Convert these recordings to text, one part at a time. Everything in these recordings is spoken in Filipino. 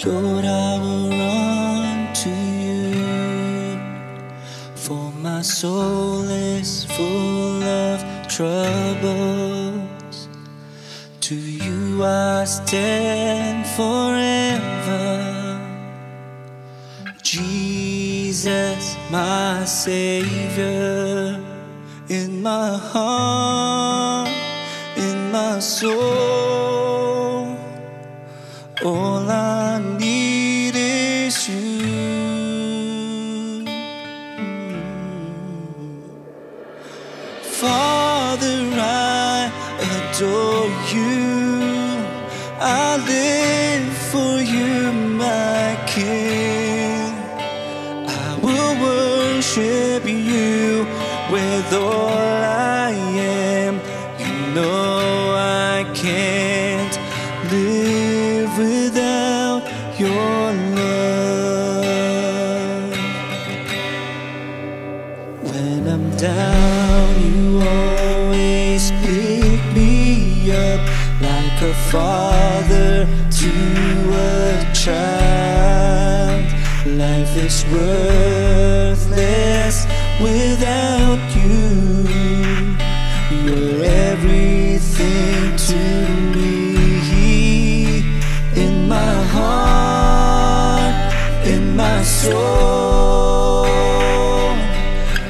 Lord, I will run to you, for my soul is full of troubles. To you I stand forever, Jesus, my Savior. In my heart, in my soul, all I need is you. Father, I adore you. I live for you, my King. I will worship you with all I am. You know I can't live without your love. When I'm down, you always pick me up, like a father to a child. Life is worthless without you. You're everything to me. In my heart, in my soul,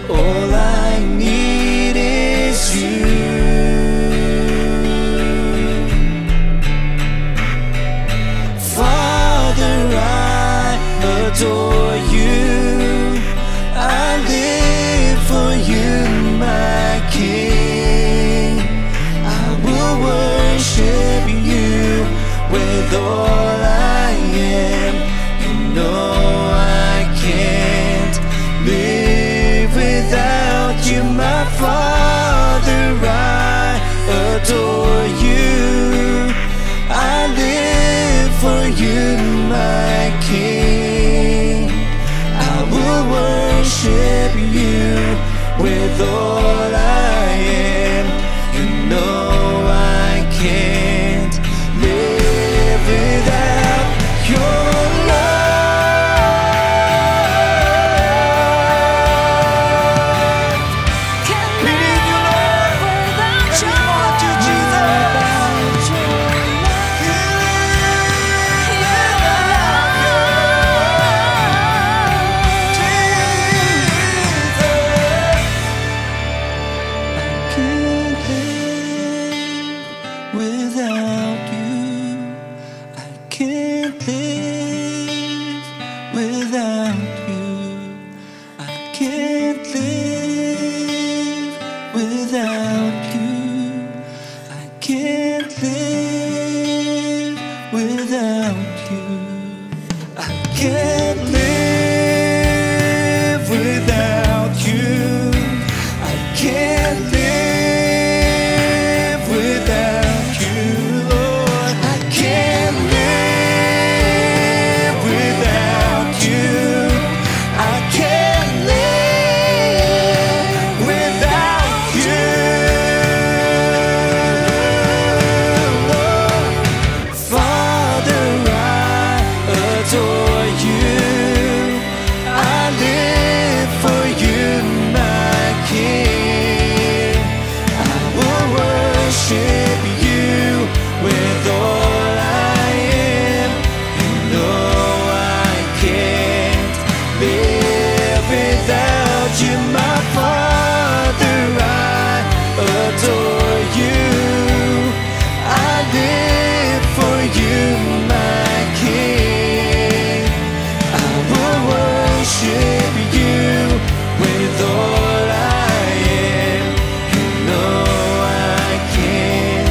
all I need is you. Father, I adore you. I live for you, my King. I will worship you with all I am. You know I can't live without you, my Father. I adore you. I live for you, my King. I will worship you with all I am. You know I can't live without your love. Can't live without your love. Without you, I can't live without you. I can't live without you. I can't live without you. I can't live without you. I can't live without you, Lord. I can't live without you. I can't live without you, Lord. Father, I adore you. I live for you, my King. I will worship you with all I am. You know I can't live without you, my Father. I adore you. I live for you, my King. I will worship you with all I am. You know I can't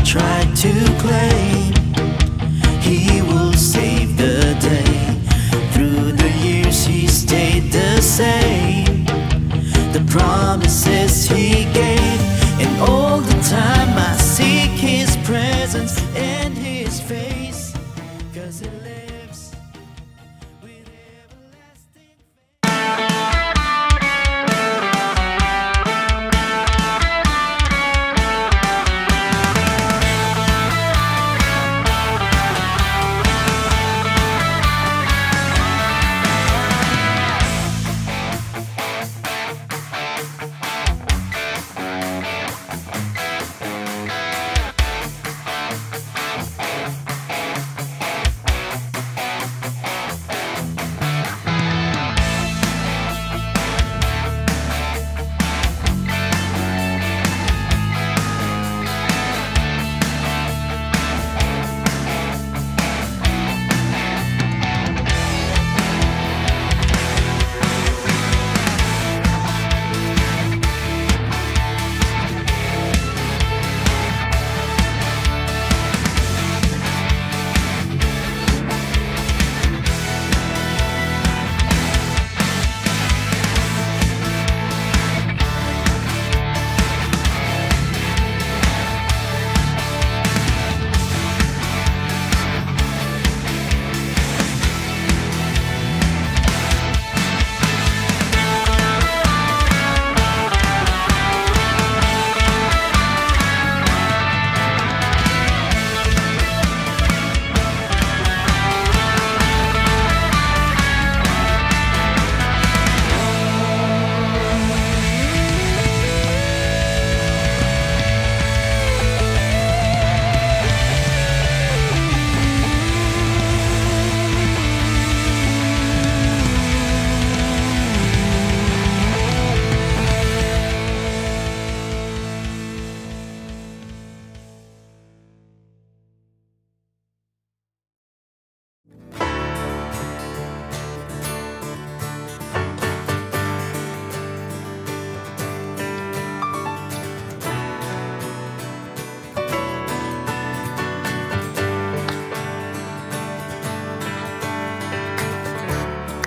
tried to claim. He will save the day. Through the years he stayed the same. The promises he gave, and all the time I seek his presence and his face, 'cause he lives with everlasting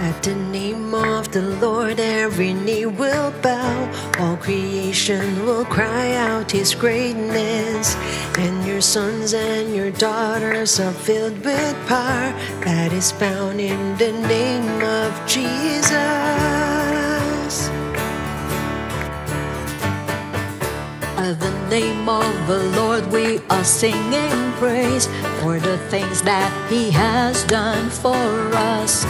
At the name of the Lord, every knee will bow. All creation will cry out His greatness. And your sons and your daughters are filled with power that is found in the name of Jesus. At the name of the Lord we are singing praise for the things that He has done for us.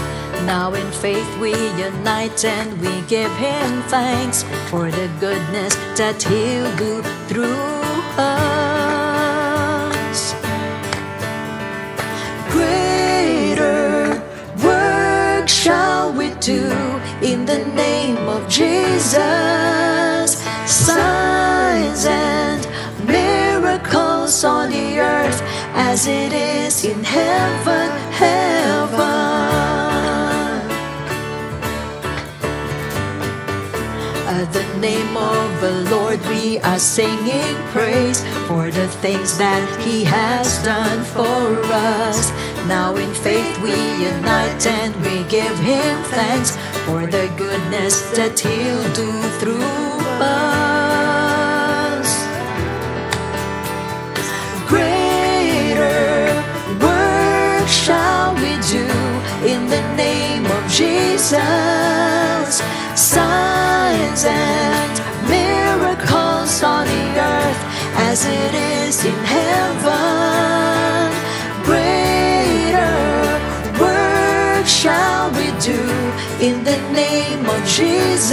Now in faith we unite and we give Him thanks for the goodness that He'll do through us. Greater work shall we do in the name of Jesus. Signs and miracles on the earth as it is in heaven, heaven. At the name of the Lord we are singing praise for the things that He has done for us. Now in faith we unite and we give Him thanks for the goodness that He'll do through us. Greater work shall we do in the name of Jesus. Signs and miracles on the earth as it is in heaven. Greater work shall we do in the name of Jesus.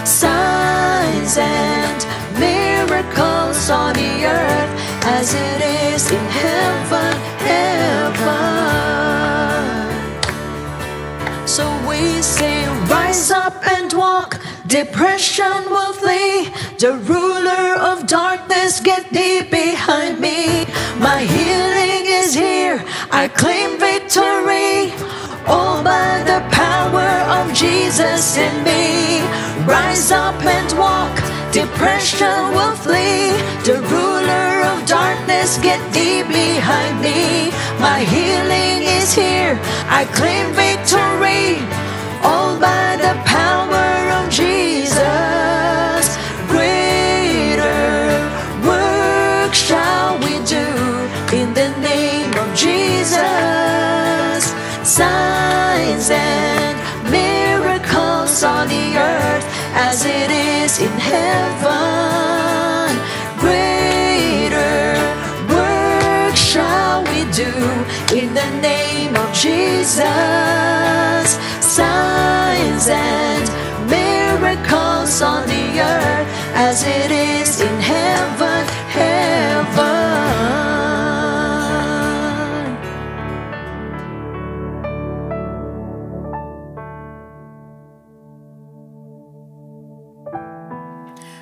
Signs and miracles on the earth as it is in heaven, heaven. So we say, rise up and walk, depression will flee. The ruler of darkness, get thee behind me. My healing is here, I claim victory, all by the power of Jesus in me. Rise up and walk, depression will flee. The ruler darkness get deep behind me. My healing is here, I claim victory, all by the power of Jesus. Greater work shall we do in the name of Jesus. Signs and miracles on the earth as it is in heaven. Greater work shall we do in the name of Jesus. Signs and miracles on the earth as it is in heaven, heaven.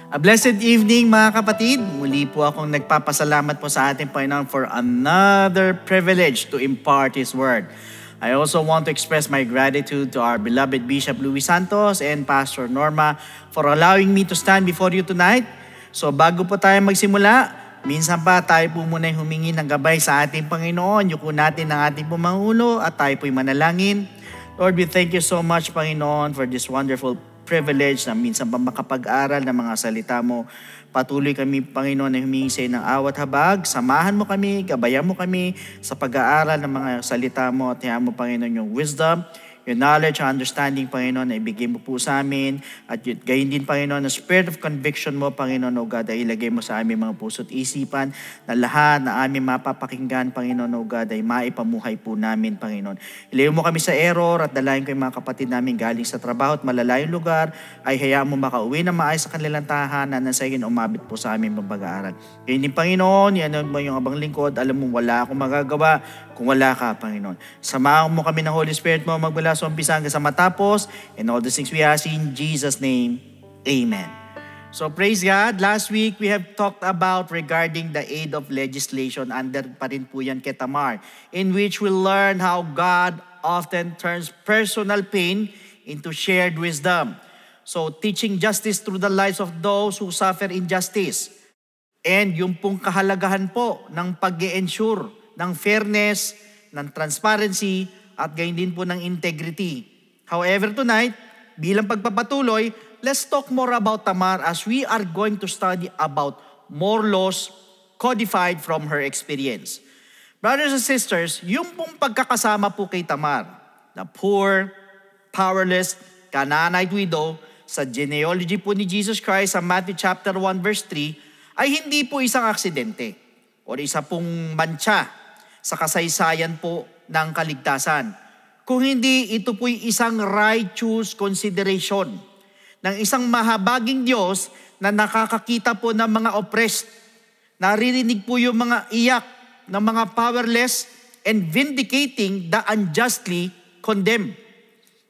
A blessed evening mga kapatid. Muli po akong nagpapasalamat po sa ating Panginoon for another privilege to impart His Word. I also want to express my gratitude to our beloved Bishop Luis Santos and Pastor Norma for allowing me to stand before you tonight. So bago po tayo magsimula, minsan pa tayo po muna humingi ng gabay sa ating Panginoon. Yuko natin ang ating pumangulo at tayo po'y manalangin. Lord, we thank you so much, Panginoon, for this wonderful privilege na minsan pa makapag-aral ng mga salita mo. Patuloy kami, Panginoon, na humingi sa iyo ng awat habag. Samahan mo kami, gabayan mo kami sa pag-aaral ng mga salita mo at hayaan mo, Panginoon, yung wisdom, yung knowledge, understanding, Panginoon, na ibigay mo po sa amin. At gayon din, Panginoon, na spirit of conviction mo, Panginoon, O God, ay ilagay mo sa aming mga puso't isipan na lahat na aming mapapakinggan, Panginoon, O God, ay maipamuhay po namin, Panginoon. Ilayo mo kami sa error at dalayan ko yung mga kapatid namin galing sa trabaho at malalayong lugar, ay hayaan mo makauwi na maayos sa kanilang tahanan na sa iyo umabit po sa aming pag-aaral. Gayon din, Panginoon, yan mo yung abang lingkod, alam mo wala akong magagawa kung wala ka, Panginoon. Samahan mo kami ng Holy Spirit mo magmula sa umpisa hanggang sa matapos. And all the things we ask in Jesus' name, Amen. So praise God. Last week, we have talked about regarding the aid of legislation. Under pa rin po yan kay Tamar, in which we learn how God often turns personal pain into shared wisdom. So teaching justice through the lives of those who suffer injustice. And yung pong kahalagahan po ng pag-e-ensure ng fairness, ng transparency, at gayon din po ng integrity. However, tonight, bilang pagpapatuloy, let's talk more about Tamar as we are going to study about more laws codified from her experience. Brothers and sisters, yung pong pagkakasama po kay Tamar, the poor, powerless, Canaanite widow, sa genealogy po ni Jesus Christ sa Matthew chapter 1 verse 3, ay hindi po isang aksidente o isa pong mantsa sa kasaysayan po ng kaligtasan. Kung hindi, ito po'y isang righteous consideration ng isang mahabaging Diyos na nakakakita po ng mga oppressed. Naririnig po yung mga iyak ng mga powerless and vindicating the unjustly condemned.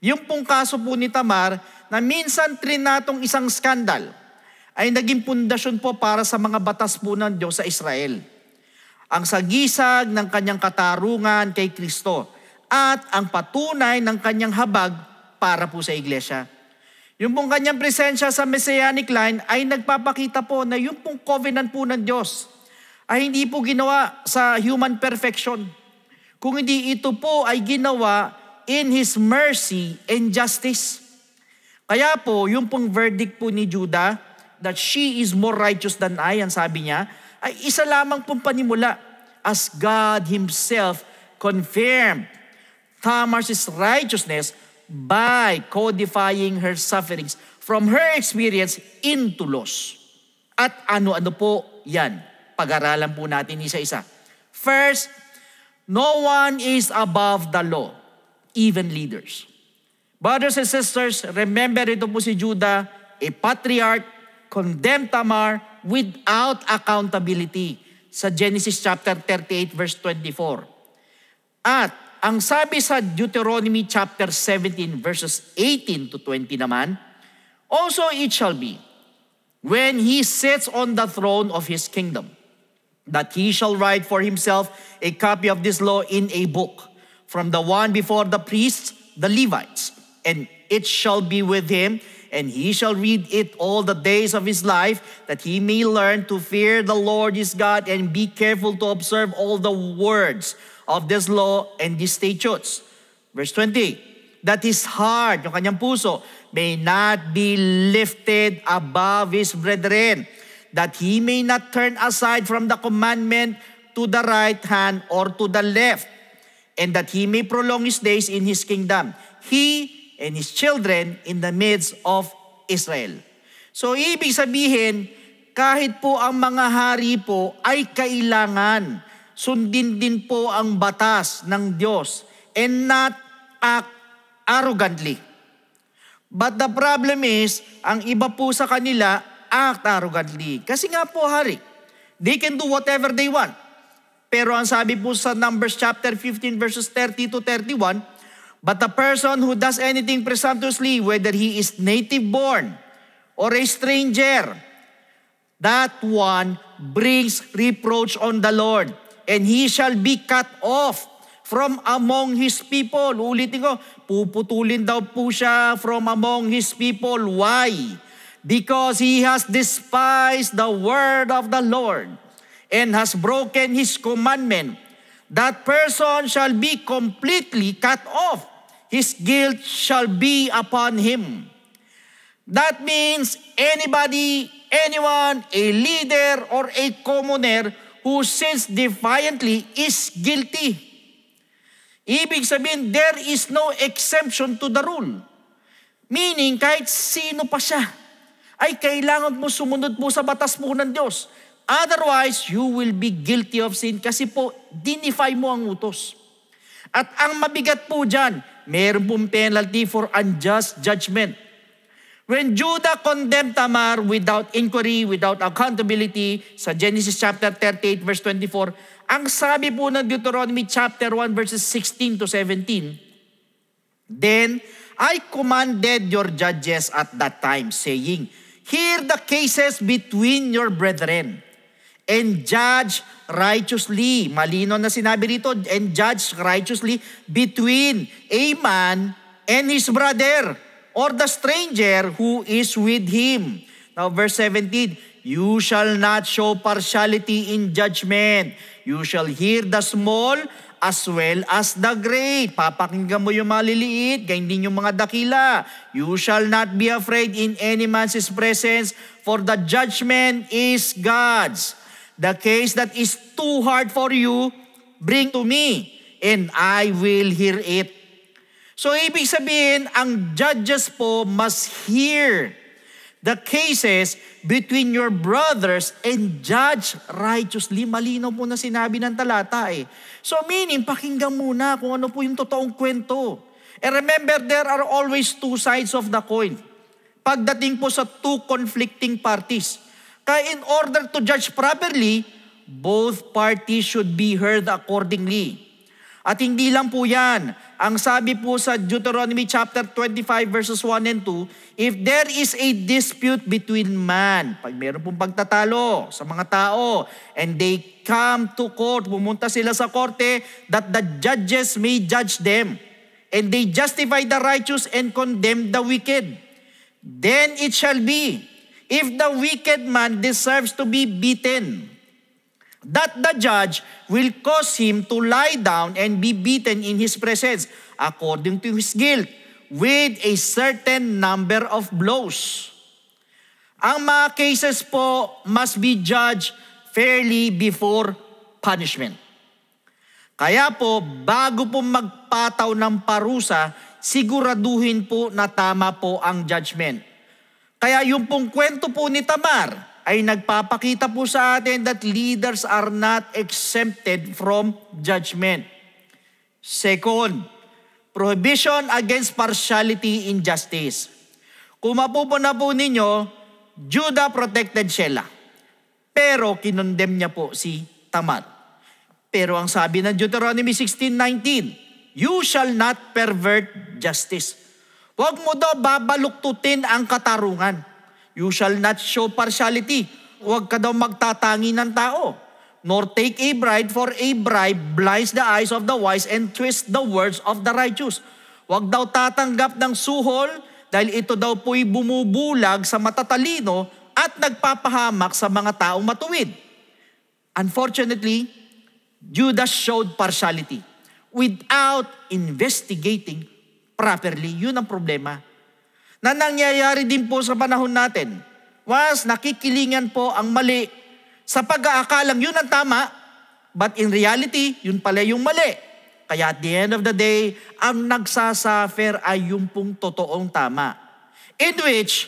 Yung pong kaso po ni Tamar na minsan trinatong isang skandal ay naging pundasyon po para sa mga batas po ng Diyos sa Israel. Ang sagisag ng kanyang katarungan kay Kristo at ang patunay ng kanyang habag para po sa iglesia. Yung pong kanyang presensya sa Messianic line ay nagpapakita po na yung pong covenant po ng Diyos ay hindi po ginawa sa human perfection. Kung hindi ito po ay ginawa in His mercy and justice. Kaya po, yung pong verdict po ni Judah that she is more righteous than I, ang sabi niya, ay isa lamang pong panimula as God Himself confirmed Tamar's righteousness by codifying her sufferings from her experience into laws. At ano-ano po yan? Pag-aralan po natin isa-isa. First, no one is above the law, even leaders. Brothers and sisters, remember ito po si Judah, a patriarch, condemned Tamar without accountability sa Genesis chapter 38 verse 24. At ang sabi sa Deuteronomy chapter 17 verses 18 to 20 naman, also it shall be, when he sits on the throne of his kingdom, that he shall write for himself a copy of this law in a book, from the one before the priests, the Levites, and it shall be with him and he shall read it all the days of his life, that he may learn to fear the Lord his God and be careful to observe all the words of this law and these statutes. Verse 20, that his heart, yung kanyang puso, may not be lifted above his brethren, that he may not turn aside from the commandment to the right hand or to the left, and that he may prolong his days in his kingdom, he and his children in the midst of Israel. So ibig sabihin, kahit po ang mga hari po ay kailangan sundin din po ang batas ng Diyos and not act arrogantly. But the problem is, ang iba po sa kanila act arrogantly. Kasi nga po hari, they can do whatever they want. Pero ang sabi po sa Numbers chapter 15 verses 30 to 31, but the person who does anything presumptuously, whether he is native born or a stranger, that one brings reproach on the Lord, and he shall be cut off from among his people. Ulitin ko, puputulin daw po siya from among his people. Why? Because he has despised the word of the Lord and has broken his commandment. That person shall be completely cut off. His guilt shall be upon him. That means anybody, anyone, a leader or a commoner who sins defiantly is guilty. Ibig sabihin, there is no exemption to the rule. Meaning, kahit sino pa siya, ay kailangan mo sumunod mo sa batas mo ng Diyos. Otherwise, you will be guilty of sin kasi po, dinify mo ang utos. At ang mabigat po dyan, meron pong penalty for unjust judgment. When Judah condemned Tamar without inquiry, without accountability, sa Genesis chapter 38 verse 24, ang sabi po ng Deuteronomy chapter 1 verses 16 to 17, then I commanded your judges at that time, saying, hear the cases between your brethren, and judge righteously. Malino na sinabi rito, and judge righteously between a man and his brother, or the stranger who is with him. Now verse 17, you shall not show partiality in judgment. You shall hear the small as well as the great. Papakinggan mo yung maliliit, ganyan din yung mga dakila. You shall not be afraid in any man's presence, for the judgment is God's. The case that is too hard for you, bring to me, and I will hear it. So ibig sabihin, ang judges po must hear the cases between your brothers and judge righteously. Malinaw po na sinabi ng talata eh. So meaning, pakinggan muna kung ano po yung totoong kwento. And remember, there are always two sides of the coin. Pagdating po sa two conflicting parties. Kaya in order to judge properly, both parties should be heard accordingly. At hindi lang po yan. Ang sabi po sa Deuteronomy chapter 25 verses 1 and 2, if there is a dispute between man, pag meron pong pagtatalo sa mga tao, and they come to court, pumunta sila sa korte, that the judges may judge them, and they justify the righteous and condemn the wicked, then it shall be, if the wicked man deserves to be beaten, that the judge will cause him to lie down and be beaten in his presence according to his guilt with a certain number of blows. Ang mga cases po must be judged fairly before punishment. Kaya po, bago po magpataw ng parusa, siguraduhin po na tama po ang judgment. Kaya yung pong kwento po ni Tamar ay nagpapakita po sa atin that leaders are not exempted from judgment. Second, prohibition against partiality in justice. Kung mapupuna po ninyo, Judah protected Shelah, pero kinondem niya po si Tamar. Pero ang sabi ng Deuteronomy 16:19, you shall not pervert justice. Huwag mo daw babaluktutin ang katarungan. You shall not show partiality. Huwag ka daw magtatangi ng tao. Nor take a bribe, for a bribe blinds the eyes of the wise and twists the words of the righteous. Huwag daw tatanggap ng suhol dahil ito daw po'y bumubulag sa matatalino at nagpapahamak sa mga taong matuwid. Unfortunately, Judas showed partiality without investigating properly. Yun ang problema. Na nangyayari din po sa panahon natin. Once nakikilingan po ang mali sa pag-aakalang yun ang tama, but in reality, yun pala yung mali. Kaya at the end of the day, ang nagsasuffer ay yung pong totoong tama. In which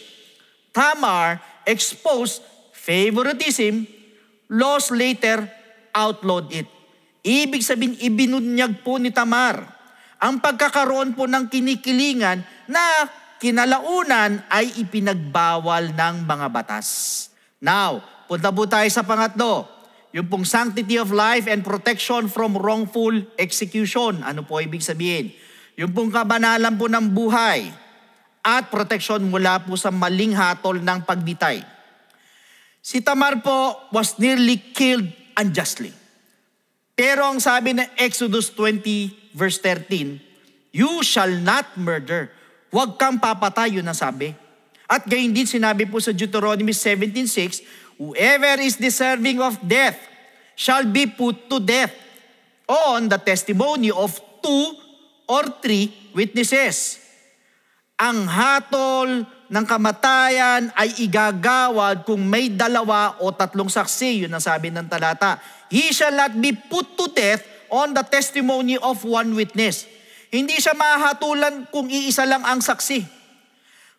Tamar exposed favoritism, laws later outlawed it. Ibig sabihin, ibinunyag po ni Tamar ang pagkakaroon po ng kinikilingan na kinalaunan ay ipinagbawal ng mga batas. Now, punta po tayo sa pangatlo. Yung pong sanctity of life and protection from wrongful execution. Ano po ibig sabihin? Yung pong kabanalan po ng buhay at protection mula po sa maling hatol ng pagbitay. Si Tamar po was nearly killed unjustly. Pero ang sabi ng Exodus 20 verse 13, you shall not murder. Huwag kang papatay, yun ang sabi. At gayon din sinabi po sa Deuteronomy 17:6, whoever is deserving of death shall be put to death on the testimony of 2 or 3 witnesses. Ang hatol ng kamatayan ay igagawad kung may 2 o 3 saksi. Yun ang sabi ng talata. He shall not be put to death on the testimony of 1 witness. Hindi siya mahatulan kung iisa lang ang saksi.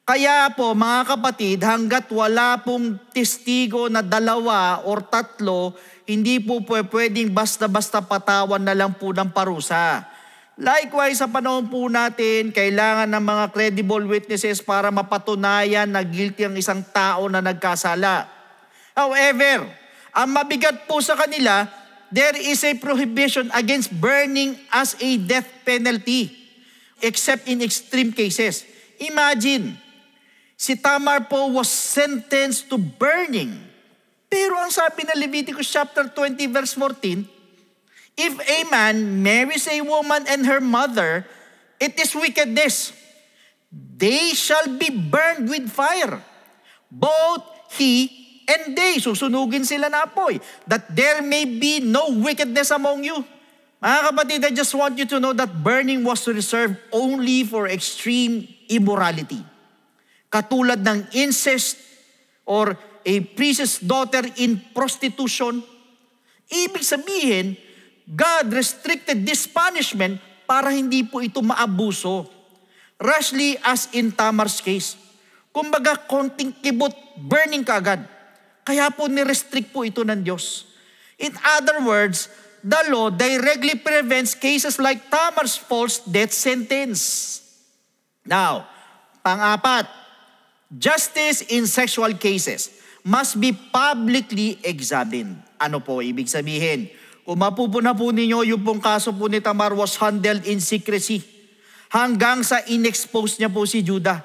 Kaya po mga kapatid, hanggat wala pong testigo na 2 or 3, hindi po pwedeng basta-basta patawan na lang po ng parusa. Likewise, sa panahon po natin, kailangan ng mga credible witnesses para mapatunayan na guilty ang isang tao na nagkasala. However, ang mabigat po sa kanila, there is a prohibition against burning as a death penalty, except in extreme cases. Imagine, si Tamar po was sentenced to burning. Pero ang sabi ng Leviticus chapter 20 verse 14, if a man marries a woman and her mother, it is wickedness. They shall be burned with fire. Both he and they, susunugin sila na apoy, that there may be no wickedness among you. Mga kapatid, I just want you to know that burning was reserved only for extreme immorality. Katulad ng incest or a priest's daughter in prostitution. Ibig sabihin, God restricted this punishment para hindi po ito maabuso. Rashly as in Tamar's case. Kumbaga, konting kibot, burning kaagad. Kaya po ni-restrict po ito ng Diyos. In other words, the law directly prevents cases like Tamar's false death sentence. Now, pang-apat, justice in sexual cases must be publicly examined. Ano po ibig sabihin? Kung mapupuna po ninyo, yung pong kaso po ni Tamar was handled in secrecy hanggang sa in-expose niya po si Judah.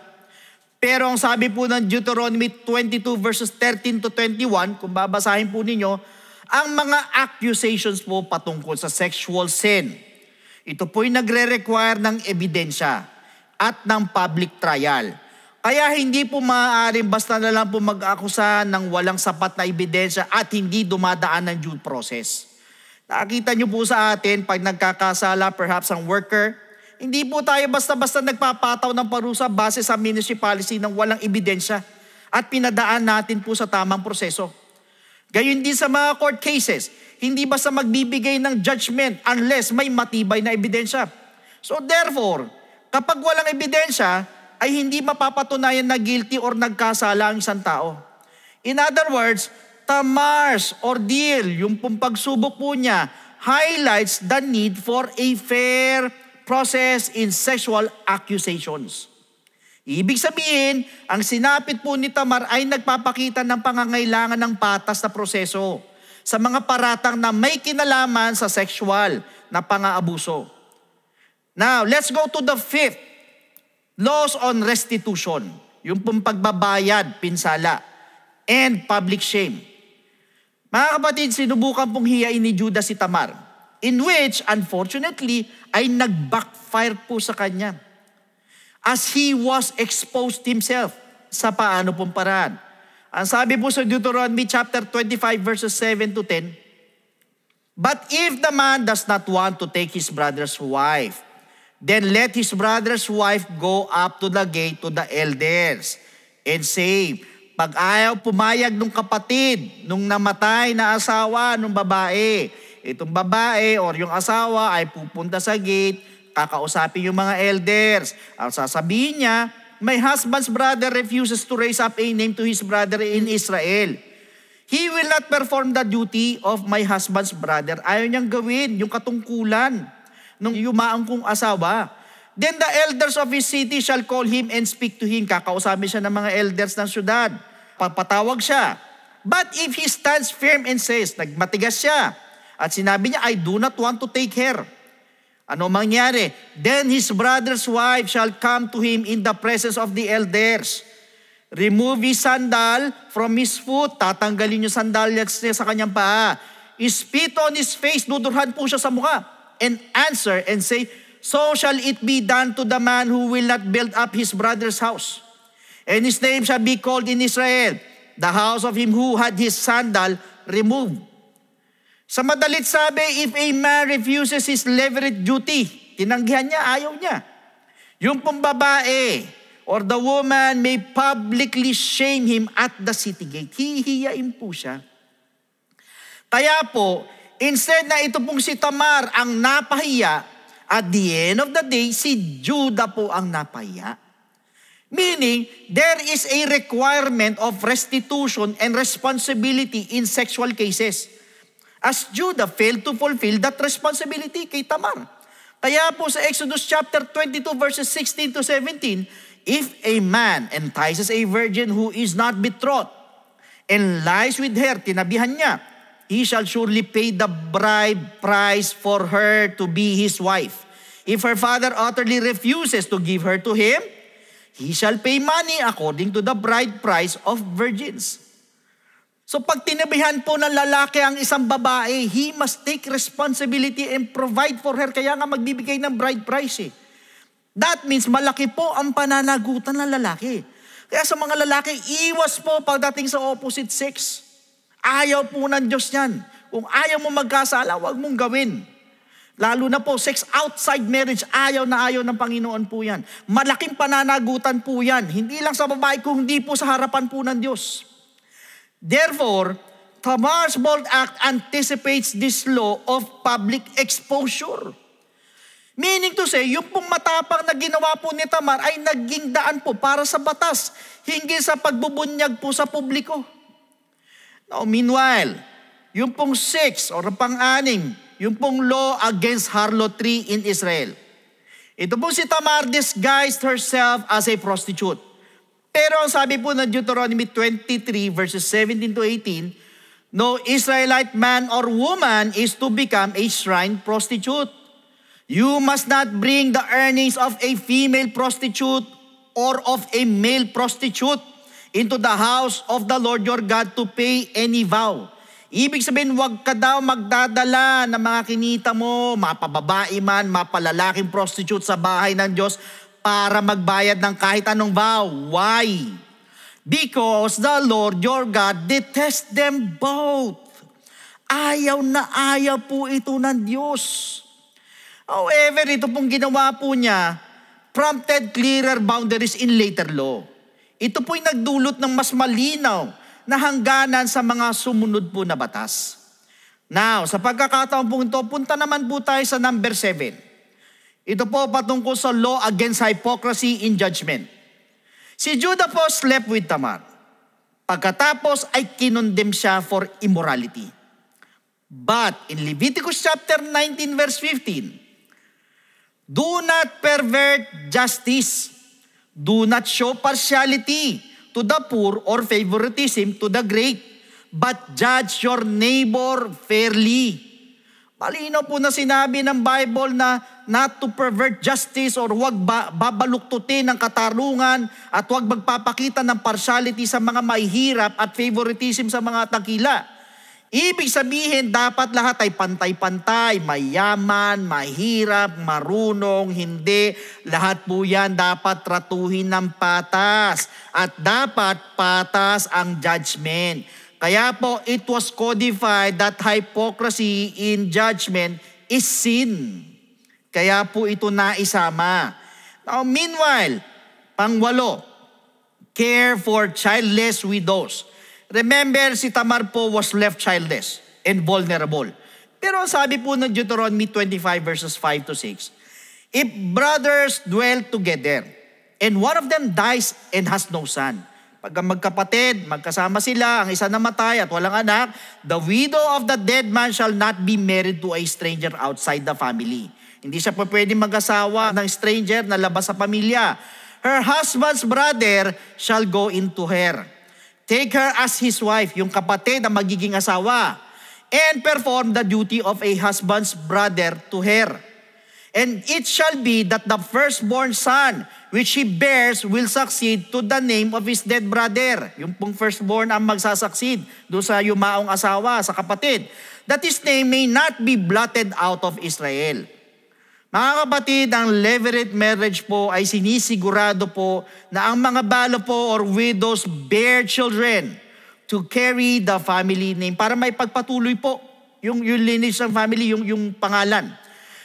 Pero ang sabi po ng Deuteronomy 22 verses 13 to 21, kung babasahin po ninyo, ang mga accusations po patungkol sa sexual sin. Ito po'y nagre-require ng ebidensya at ng public trial. Kaya hindi po maaaring basta na lang po mag-akusa ng walang sapat na ebidensya at hindi dumadaan ng due process. Nakita niyo po sa atin, pag nagkakasala perhaps ang worker, hindi po tayo basta-basta nagpapataw ng parusa base sa ministry policy ng walang ebidensya at pinadaan natin po sa tamang proseso. Gayon din sa mga court cases, hindi basta magbibigay ng judgment unless may matibay na ebidensya. So therefore, kapag walang ebidensya, ay hindi mapapatunayan na guilty or nagkasala ang isang tao. In other words, Tamar's ordeal, yung pagsubok po niya, highlights the need for a fair process in sexual accusations. Ibig sabihin, ang sinapit po ni Tamar ay nagpapakita ng pangangailangan ng patas na proseso sa mga paratang na may kinalaman sa sexual na pang-aabuso. Now, let's go to the 5th, laws on restitution, yung pong pagbabayad, pinsala, and public shame. Mga kapatid, sinubukan pong hiyain ni Judas si Tamar, in which, unfortunately, ay nag-backfire po sa kanya. as he was exposed himself. Sa paano pong paraan? Ang sabi po sa Deuteronomy chapter 25 verses 7 to 10, but if the man does not want to take his brother's wife, then let his brother's wife go up to the gate to the elders and say, pag ayaw pumayag nung kapatid, nung namatay na asawa nung babae, itong babae or yung asawa ay pupunta sa gate, kakausapin yung mga elders. Ang sasabihin niya, my husband's brother refuses to raise up a name to his brother in Israel. He will not perform the duty of my husband's brother. Ayaw niyang gawin yung katungkulan ng yumaang kong asawa. Then the elders of his city shall call him and speak to him. Kakausapin siya ng mga elders ng syudad. Papatawag siya. But if he stands firm and says, nagmatigas siya, at sinabi niya, I do not want to take her. Ano mangyari? Then his brother's wife shall come to him in the presence of the elders. Remove his sandal from his foot. Tatanggalin yung sandalyas niya sa kanyang paa. Spit on his face. Dudurhan po siya sa mukha. And answer and say, so shall it be done to the man who will not build up his brother's house. And his name shall be called in Israel, the house of him who had his sandal removed. Sa madalit sabi, if a man refuses his levirate duty, tinanggihan niya, ayaw niya. Yung pong babae or the woman may publicly shame him at the city gate. Hihiyain po siya. Kaya po, instead na ito pong si Tamar ang napahiya, at the end of the day, si Judah po ang napahiya. Meaning, there is a requirement of restitution and responsibility in sexual cases. As Judah failed to fulfill that responsibility kay Tamar. Kaya po sa Exodus chapter 22 verses 16 to 17, if a man entices a virgin who is not betrothed and lies with her, tinabihan niya, he shall surely pay the bride price for her to be his wife. If her father utterly refuses to give her to him, he shall pay money according to the bride price of virgins. So pag tinabihan po ng lalaki ang isang babae, he must take responsibility and provide for her. Kaya nga magbibigay ng bride price eh. That means malaki po ang pananagutan ng lalaki. Kaya sa mga lalaki, iwas po pagdating sa opposite sex. Ayaw po ng Diyos yan. Kung ayaw mo magkasala, huwag mong gawin. Lalo na po, sex outside marriage, ayaw na ayaw ng Panginoon po yan. Malaking pananagutan po yan. Hindi lang sa babae, kundi po sa harapan po ng Diyos. Therefore, Tamar's bold act anticipates this law of public exposure. Meaning to say, yung pong matapang na ginawa po ni Tamar ay naging daan po para sa batas, hinggil sa pagbubunyag po sa publiko. Now, meanwhile, yung pong 6 or pang-6, yung pong law against harlotry in Israel. Ito po si Tamar disguised herself as a prostitute. Pero ang sabi po ng Deuteronomy 23 verses 17 to 18, no Israelite man or woman is to become a shrine prostitute. You must not bring the earnings of a female prostitute or of a male prostitute into the house of the Lord your God to pay any vow. Ibig sabihin, huwag ka daw magdadala ng mga kinita mo, mapababae man, mapalalaking prostitute sa bahay ng Diyos para magbayad ng kahit anong vow. Why? Because the Lord your God detests them both. Ayaw na ayaw po ito ng Diyos. However, ito pong ginawa po niya, prompted clearer boundaries in later law. Ito po'y nagdulot ng mas malinaw na hangganan sa mga sumunod po na batas. Now, sa pagkakataon po ito, punta naman po tayo sa number 7. Ito po patungkol sa law against hypocrisy in judgment. Si Judah po slept with Tamar. Pagkatapos ay kinondem siya for immorality. But in Leviticus chapter 19 verse 15, do not pervert justice. Do not show partiality to the poor or favoritism to the great, but judge your neighbor fairly. Malinaw po na sinabi ng Bible na not to pervert justice or huwag babaluktutin ng katarungan at huwag magpapakita ng partiality sa mga mahihirap at favoritism sa mga takila. Ibig sabihin, dapat lahat ay pantay-pantay, mayaman, mahirap, marunong, hindi. Lahat po yan dapat tratuhin ng patas. At dapat patas ang judgment. Kaya po, it was codified that hypocrisy in judgment is sin. Kaya po ito naisama. Now, meanwhile, pang-8, care for childless widows. Remember, si Tamar po was left childless and vulnerable. Pero sabi po ng Deuteronomy 25 verses 5 to 6, if brothers dwell together, and one of them dies and has no son, pag magkapatid, magkasama sila, ang isa namatay at walang anak, the widow of the dead man shall not be married to a stranger outside the family. Hindi siya po pwede mag-asawa ng stranger na labas sa pamilya. Her husband's brother shall go into her. Take her as his wife, yung kapatid na magiging asawa, and perform the duty of a husband's brother to her. And it shall be that the firstborn son which he bears will succeed to the name of his dead brother. Yung pong firstborn ang magsasucceed doon sa yumaong asawa, sa kapatid. That his name may not be blotted out of Israel. Mga kapatid, ang levirate marriage po ay sinisigurado po na ang mga balo po or widows bear children to carry the family name para may pagpatuloy po yung lineage ng family, yung pangalan.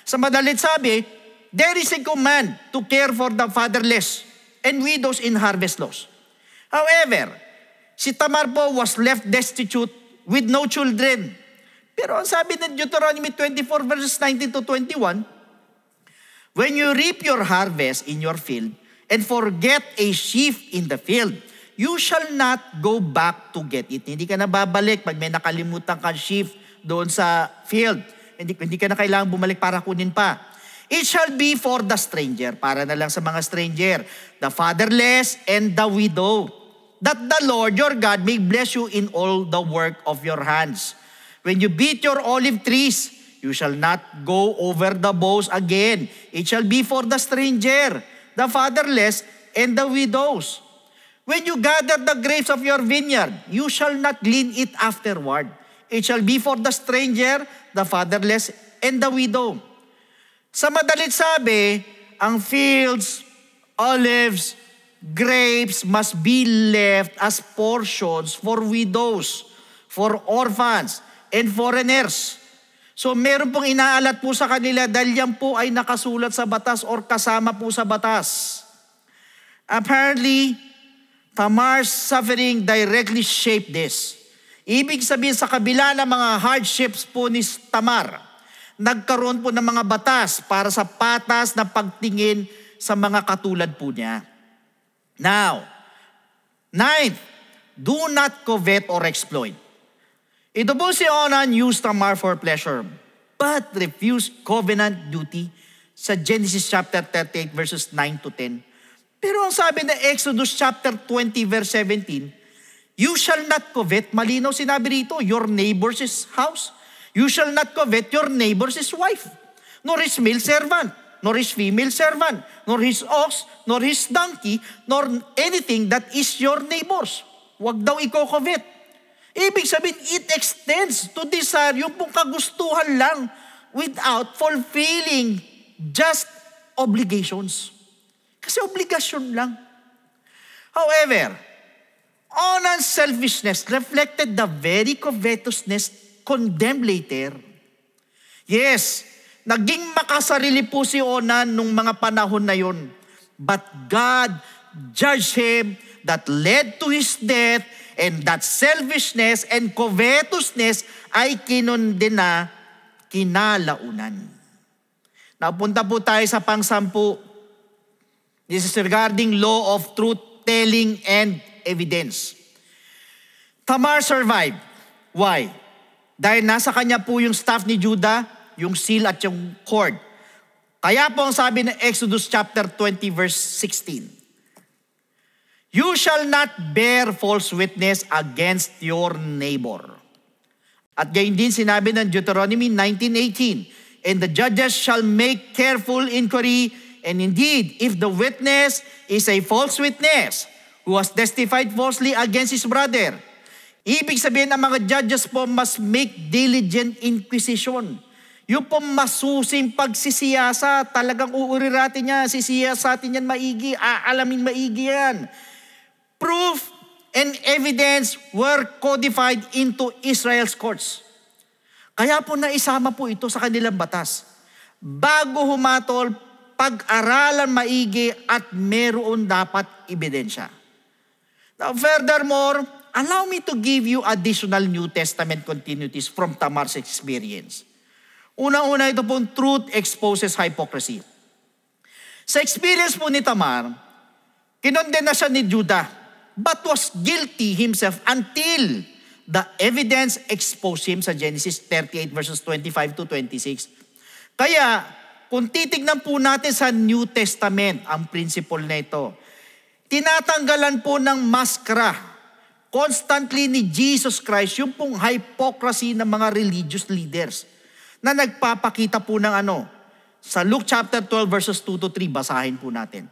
Sa madalit sabi, there is a command to care for the fatherless and widows in harvest laws. However, si Tamar po was left destitute with no children. Pero ang sabi ng Deuteronomy 24 verses 19 to 21, when you reap your harvest in your field and forget a sheaf in the field, you shall not go back to get it. Hindi ka na babalik pag may nakalimutan kang sheaf doon sa field. Hindi ka na kailangan bumalik para kunin pa. It shall be for the stranger, para na lang sa mga stranger, the fatherless and the widow, that the Lord your God may bless you in all the work of your hands. When you beat your olive trees, you shall not go over the boughs again. It shall be for the stranger, the fatherless, and the widows. When you gather the grapes of your vineyard, you shall not glean it afterward. It shall be for the stranger, the fatherless, and the widow. Sa madalit sabi, ang fields, olives, grapes must be left as portions for widows, for orphans, and foreigners. So meron pong inaalat po sa kanila dahil yan po ay nakasulat sa batas or kasama po sa batas. Apparently, Tamar's suffering directly shaped this. Ibig sabihin sa kabila ng mga hardships po ni Tamar, nagkaroon po ng mga batas para sa patas na pagtingin sa mga katulad po niya. Now, 9, do not covet or exploit. Ito po si Onan used Tamar for pleasure, but refused covenant duty sa Genesis chapter 38 verses 9 to 10. Pero ang sabi na Exodus chapter 20 verse 17, you shall not covet, malinaw sinabi rito, your neighbor's house. You shall not covet your neighbor's wife, nor his male servant, nor his female servant, nor his ox, nor his donkey, nor anything that is your neighbor's. Huwag daw iko-covet. Ibig sabihin, it extends to desire yung pong kagustuhan lang without fulfilling just obligations. Kasi obligasyon lang. However, Onan's selfishness reflected the very covetousness condemned later. Yes, naging makasarili po si Onan nung mga panahon na yun. But God judged him that led to his death, and that selfishness and covetousness ay kinondena kinalaunan. Napunta po tayo sa pang-10. This is regarding law of truth-telling and evidence. Tamar survived. Why? Dahil nasa kanya po yung staff ni Judah, yung seal at yung cord. Kaya po ang sabi ng Exodus chapter 20 verse 16, you shall not bear false witness against your neighbor. At gayon din sinabi ng Deuteronomy 19:18, and the judges shall make careful inquiry, and indeed, if the witness is a false witness who has testified falsely against his brother, Ibig sabihin, ang mga judges po must make diligent inquisition. Yung po masusing pagsisiyasa, talagang uuriratin niya, sisiyasatin yan maigi, aalamin maigi yan. Proof and evidence were codified into Israel's courts. Kaya po naisama po ito sa kanilang batas. Bago humatol, pag-aralan maigi at meron dapat ebidensya. Now furthermore, allow me to give you additional New Testament continuities from Tamar's experience. Una-una, ito pong truth exposes hypocrisy. Sa experience po ni Tamar, kinondena siya ni Judah, but was guilty himself until the evidence exposed him sa Genesis 38 verses 25 to 26. Kaya, kung titignan po natin sa New Testament, ang principle na ito, tinatanggalan po ng maskara constantly ni Jesus Christ yung pong hypocrisy ng mga religious leaders na nagpapakita po ng sa Luke chapter 12 verses 2 to 3, basahin po natin.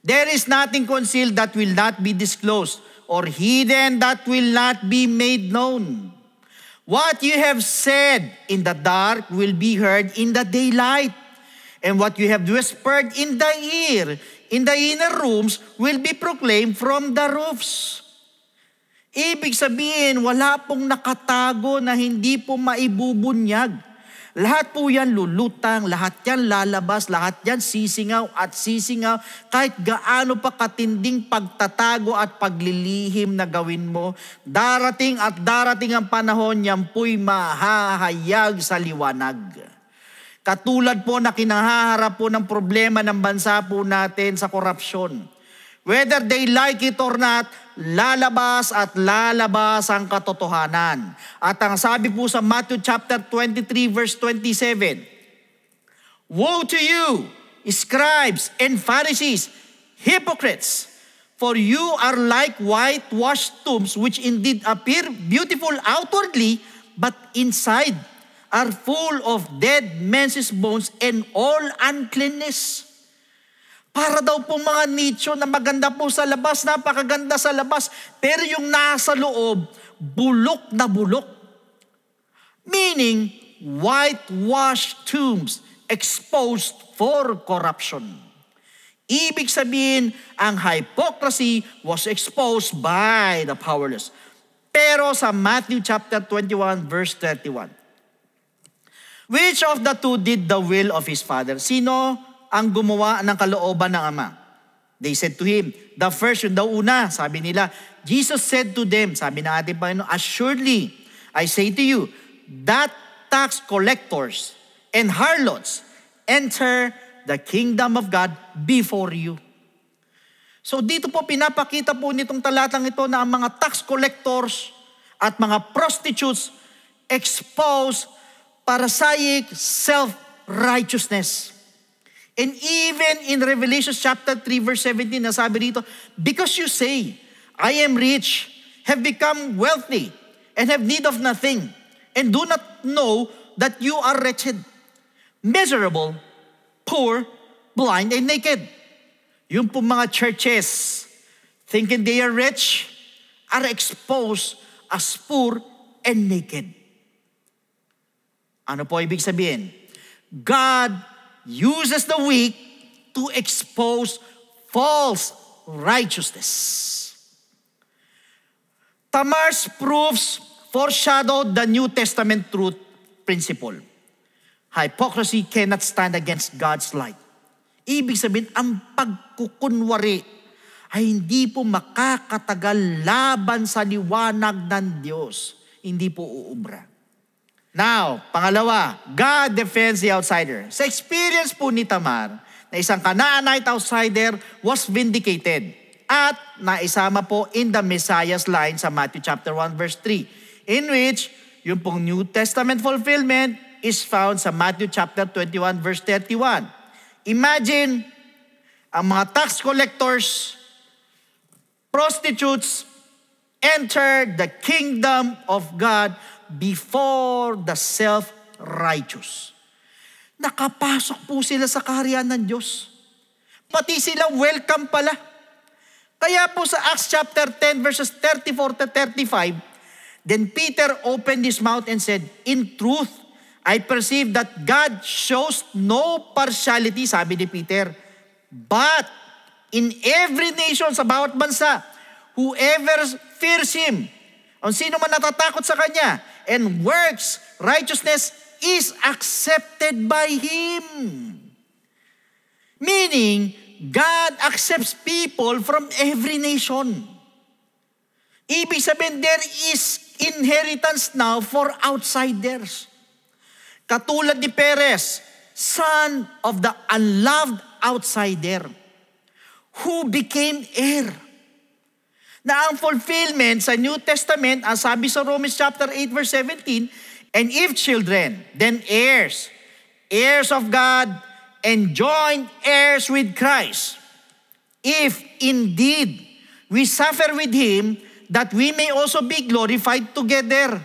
There is nothing concealed that will not be disclosed, or hidden that will not be made known. What you have said in the dark will be heard in the daylight, and what you have whispered in the ear, in the inner rooms, will be proclaimed from the roofs. Ibig sabihin, wala pong nakatago na hindi po maibubunyag. Lahat po yan lulutang, lahat yan lalabas, lahat yan sisingaw at sisingaw. Kahit gaano pa katinding pagtatago at paglilihim na gawin mo, darating at darating ang panahon, yan po'y mahahayag sa liwanag. Katulad po na kinahaharap po ng problema ng bansa po natin sa korupsyon. Whether they like it or not, lalabas at lalabas ang katotohanan. At ang sabi po sa Matthew chapter 23 verse 27, Woe to you, scribes and Pharisees, hypocrites! For you are like whitewashed tombs, which indeed appear beautiful outwardly, but inside are full of dead men's bones and all uncleanness. Para daw po mga nicho na maganda po sa labas, napakaganda sa labas, pero yung nasa loob, bulok na bulok. Meaning, whitewashed tombs exposed for corruption. Ibig sabihin, ang hypocrisy was exposed by the powerless. Pero sa Matthew chapter 21 verse 31, which of the two did the will of his father? Sino ang gumawa ng kalooban ng Ama? They said to him, the first, yung daw una, sabi nila. Jesus said to them, sabi na ating Panginoon, assuredly, I say to you, that tax collectors and harlots enter the kingdom of God before you. So dito po pinapakita po nitong talatang ito na ang mga tax collectors at mga prostitutes expose parasaic self-righteousness. And even in Revelation chapter 3 verse 17, nasabi dito, because you say, I am rich, have become wealthy, and have need of nothing, and do not know that you are wretched, miserable, poor, blind, and naked. Yung po mga churches, thinking they are rich, are exposed as poor and naked. Ano po ibig sabihin? God uses the weak to expose false righteousness. Tamar's proofs foreshadowed the New Testament truth principle. Hypocrisy cannot stand against God's light. Ibig sabihin, ang pagkukunwari ay hindi po makakatagal laban sa liwanag ng Diyos. Hindi po uubra. Now, pangalawa, God defends the outsider. Sa experience po ni Tamar, na isang Canaanite outsider was vindicated at naisama po in the Messiah's line sa Matthew chapter 1 verse 3, in which yung pong New Testament fulfillment is found sa Matthew chapter 21 verse 31. Imagine, ang mga tax collectors, prostitutes, enter the kingdom of God before the self-righteous. Nakapasok po sila sa kaharian ng Diyos. Pati sila welcome pala. Kaya po sa Acts chapter 10 verses 34 to 35, then Peter opened his mouth and said, "In truth, I perceive that God shows no partiality," sabi ni Peter, "but in every nation sa bawat bansa, whoever fears Him," ang sino man natatakot sa Kanya, "and works righteousness is accepted by Him." Meaning, God accepts people from every nation. Ibig sabihin, there is inheritance now for outsiders. Katulad ni Perez, son of the unloved outsider, who became heir. Na ang fulfillment sa New Testament, ang sabi sa Romans chapter 8 verse 17, "And if children, then heirs, heirs of God, and joint heirs with Christ, if indeed we suffer with Him, that we may also be glorified together."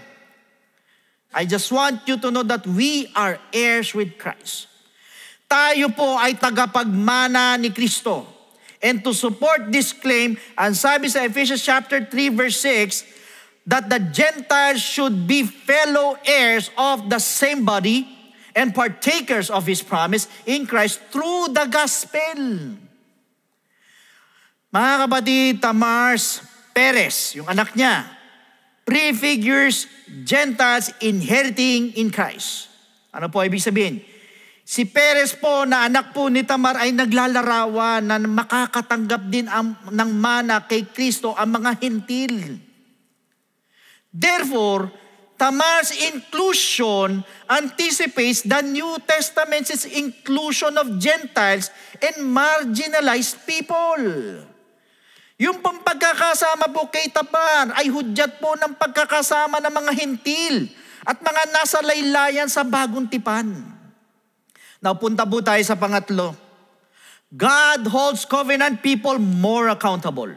I just want you to know that we are heirs with Christ. Tayo po ay tagapagmana ni Kristo. And to support this claim, ang sabi sa Ephesians chapter 3 verse 6, that the Gentiles should be fellow heirs of the same body and partakers of His promise in Christ through the gospel. Mga kapatid, Tamars Perez, yung anak niya, prefigures Gentiles inheriting in Christ. Ano po ibig sabihin? Si Perez po na anak po ni Tamar ay naglalarawan na makakatanggap din ng mana kay Kristo ang mga hintil. Therefore, Tamar's inclusion anticipates the New Testament's inclusion of Gentiles and marginalized people. Yung pang pagkakasama po kay Tamar ay hudyat po ng pagkakasama ng mga hintil at mga nasa laylayan sa bagong tipan. Now, punta po tayo sa pangatlo. God holds covenant people more accountable.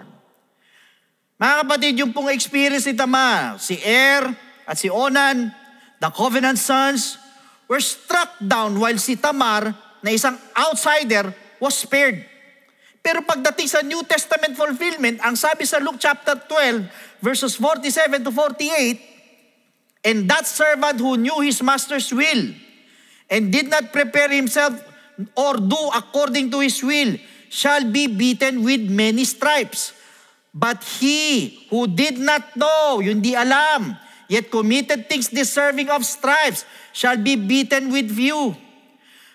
Mga kapatid, yung pong experience ni Tamar, si Er at si Onan, the covenant sons, were struck down while si Tamar, na isang outsider, was spared. Pero pagdating sa New Testament fulfillment, ang sabi sa Luke chapter 12, verses 47 to 48, "And that servant who knew his master's will, and did not prepare himself or do according to his will, shall be beaten with many stripes. But he who did not know," yung di alam, "yet committed things deserving of stripes, shall be beaten with few.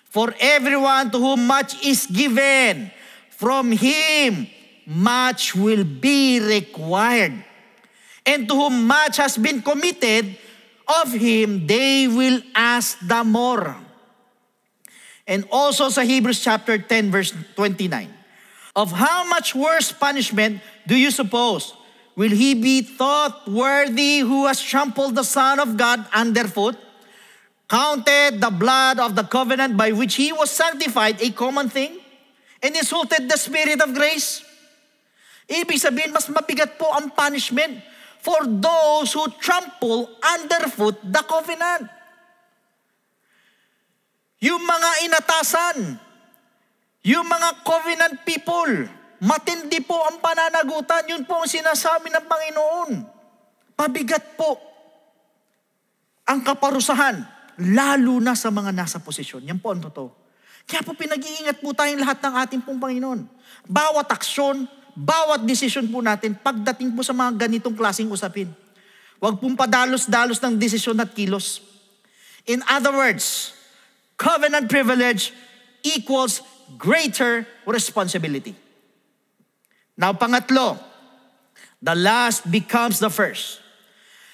For everyone to whom much is given, from him much will be required. And to whom much has been committed, of him they will ask the more." And also sa Hebrews chapter 10 verse 29. "Of how much worse punishment do you suppose? Will he be thought worthy who has trampled the Son of God underfoot, counted the blood of the covenant by which he was sanctified a common thing, and insulted the Spirit of grace?" Ibig sabihin, mas mabigat po ang punishment for those who trample underfoot the covenant. Yung mga inatasan, yung mga covenant people, matindi po ang pananagutan. Yun po ang sinasabi ng Panginoon. Pabigat po ang kaparusahan, lalo na sa mga nasa posisyon. Yan po ang totoo. Kaya po pinag-iingat po tayong lahat ng ating pong Panginoon. Bawat aksyon, bawat desisyon po natin pagdating po sa mga ganitong klaseng usapin. Huwag pong padalos-dalos ng desisyon at kilos. In other words, covenant privilege equals greater responsibility. Now, pangatlo, the last becomes the first.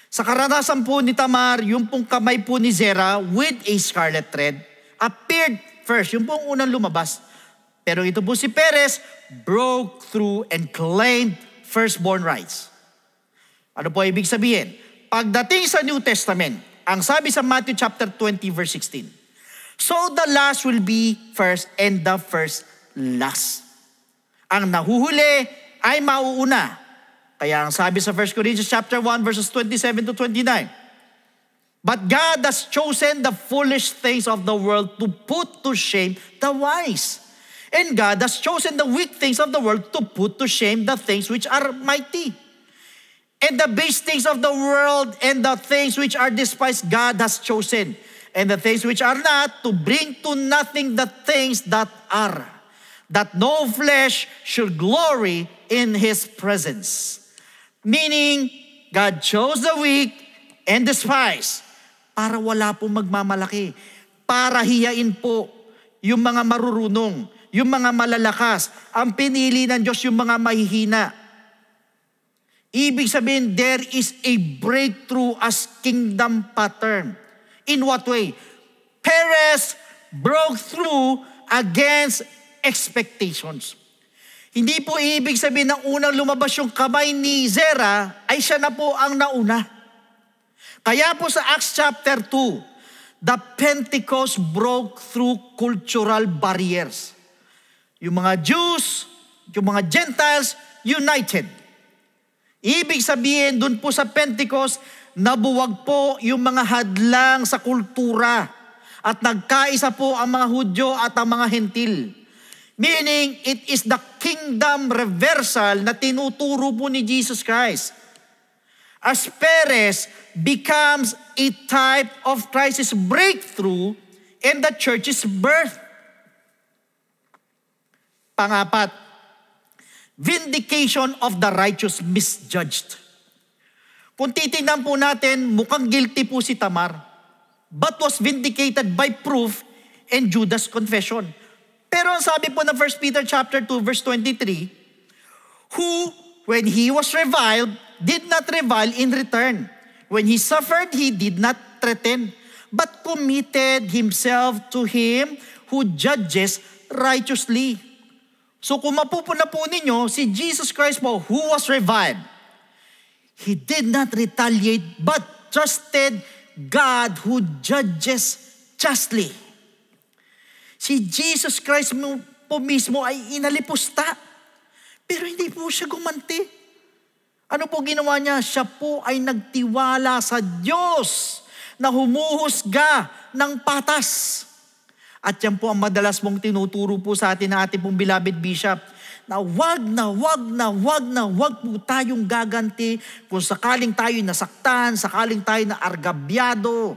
Sa karanasan po ni Tamar, yung pong kamay po ni Zerah with a scarlet thread appeared first, yung pong unang lumabas. Pero ito po si Perez broke through and claimed firstborn rights. Ano po ibig sabihin? Pagdating sa New Testament, ang sabi sa Matthew chapter 20 verse 16, "So the last will be first and the first last." Ang nahuhuli ay mauuna. Kaya ang sabi sa 1 Corinthians chapter 1 verses 27 to 29, "But God has chosen the foolish things of the world to put to shame the wise. And God has chosen the weak things of the world to put to shame the things which are mighty. And the base things of the world and the things which are despised, God has chosen. And the things which are not, to bring to nothing the things that are, that no flesh should glory in His presence. Meaning, God chose the weak and despised para wala pong magmamalaki. Para hiyain po yung mga marurunong, yung mga malalakas. Ang pinili ng Diyos yung mga mahihina. Ibig sabihin, there is a breakthrough as kingdom pattern. In what way? Perez broke through against expectations. Hindi po ibig sabihin na unang lumabas yung kamay ni Zerah ay siya na po ang nauna. Kaya po sa Acts chapter 2, the Pentecost broke through cultural barriers. Yung mga Jews, yung mga Gentiles, united. Ibig sabihin, dun po sa Pentecost, nabuwag po yung mga hadlang sa kultura at nagkaisa po ang mga Hudyo at ang mga Hentil. Meaning, it is the kingdom reversal na tinuturo po ni Jesus Christ. As Perez becomes a type of Christ's breakthrough and the church's birth. Pangapat, vindication of the righteous misjudged. Kung titingnan po natin, mukhang guilty po si Tamar, but was vindicated by proof and Judas' confession. Pero ang sabi po ng 1 Peter chapter 2 verse 23, who, when he was reviled, did not revile in return. When he suffered, he did not threaten, but committed himself to him who judges righteously. So kung mapupuna po ninyo, si Jesus Christ po, who was reviled, he did not retaliate, but trusted God who judges justly. Si Jesus Christ po mismo ay inalipusta, pero hindi po siya gumanti. Ano po ginawa niya? Siya po ay nagtiwala sa Diyos na humuhusga ng patas. At yan po ang madalas mong tinuturo po sa atin na ating pong beloved bishop, na wag po tayong gaganti kung sakaling tayo nasaktan, sakaling tayo na argabyado.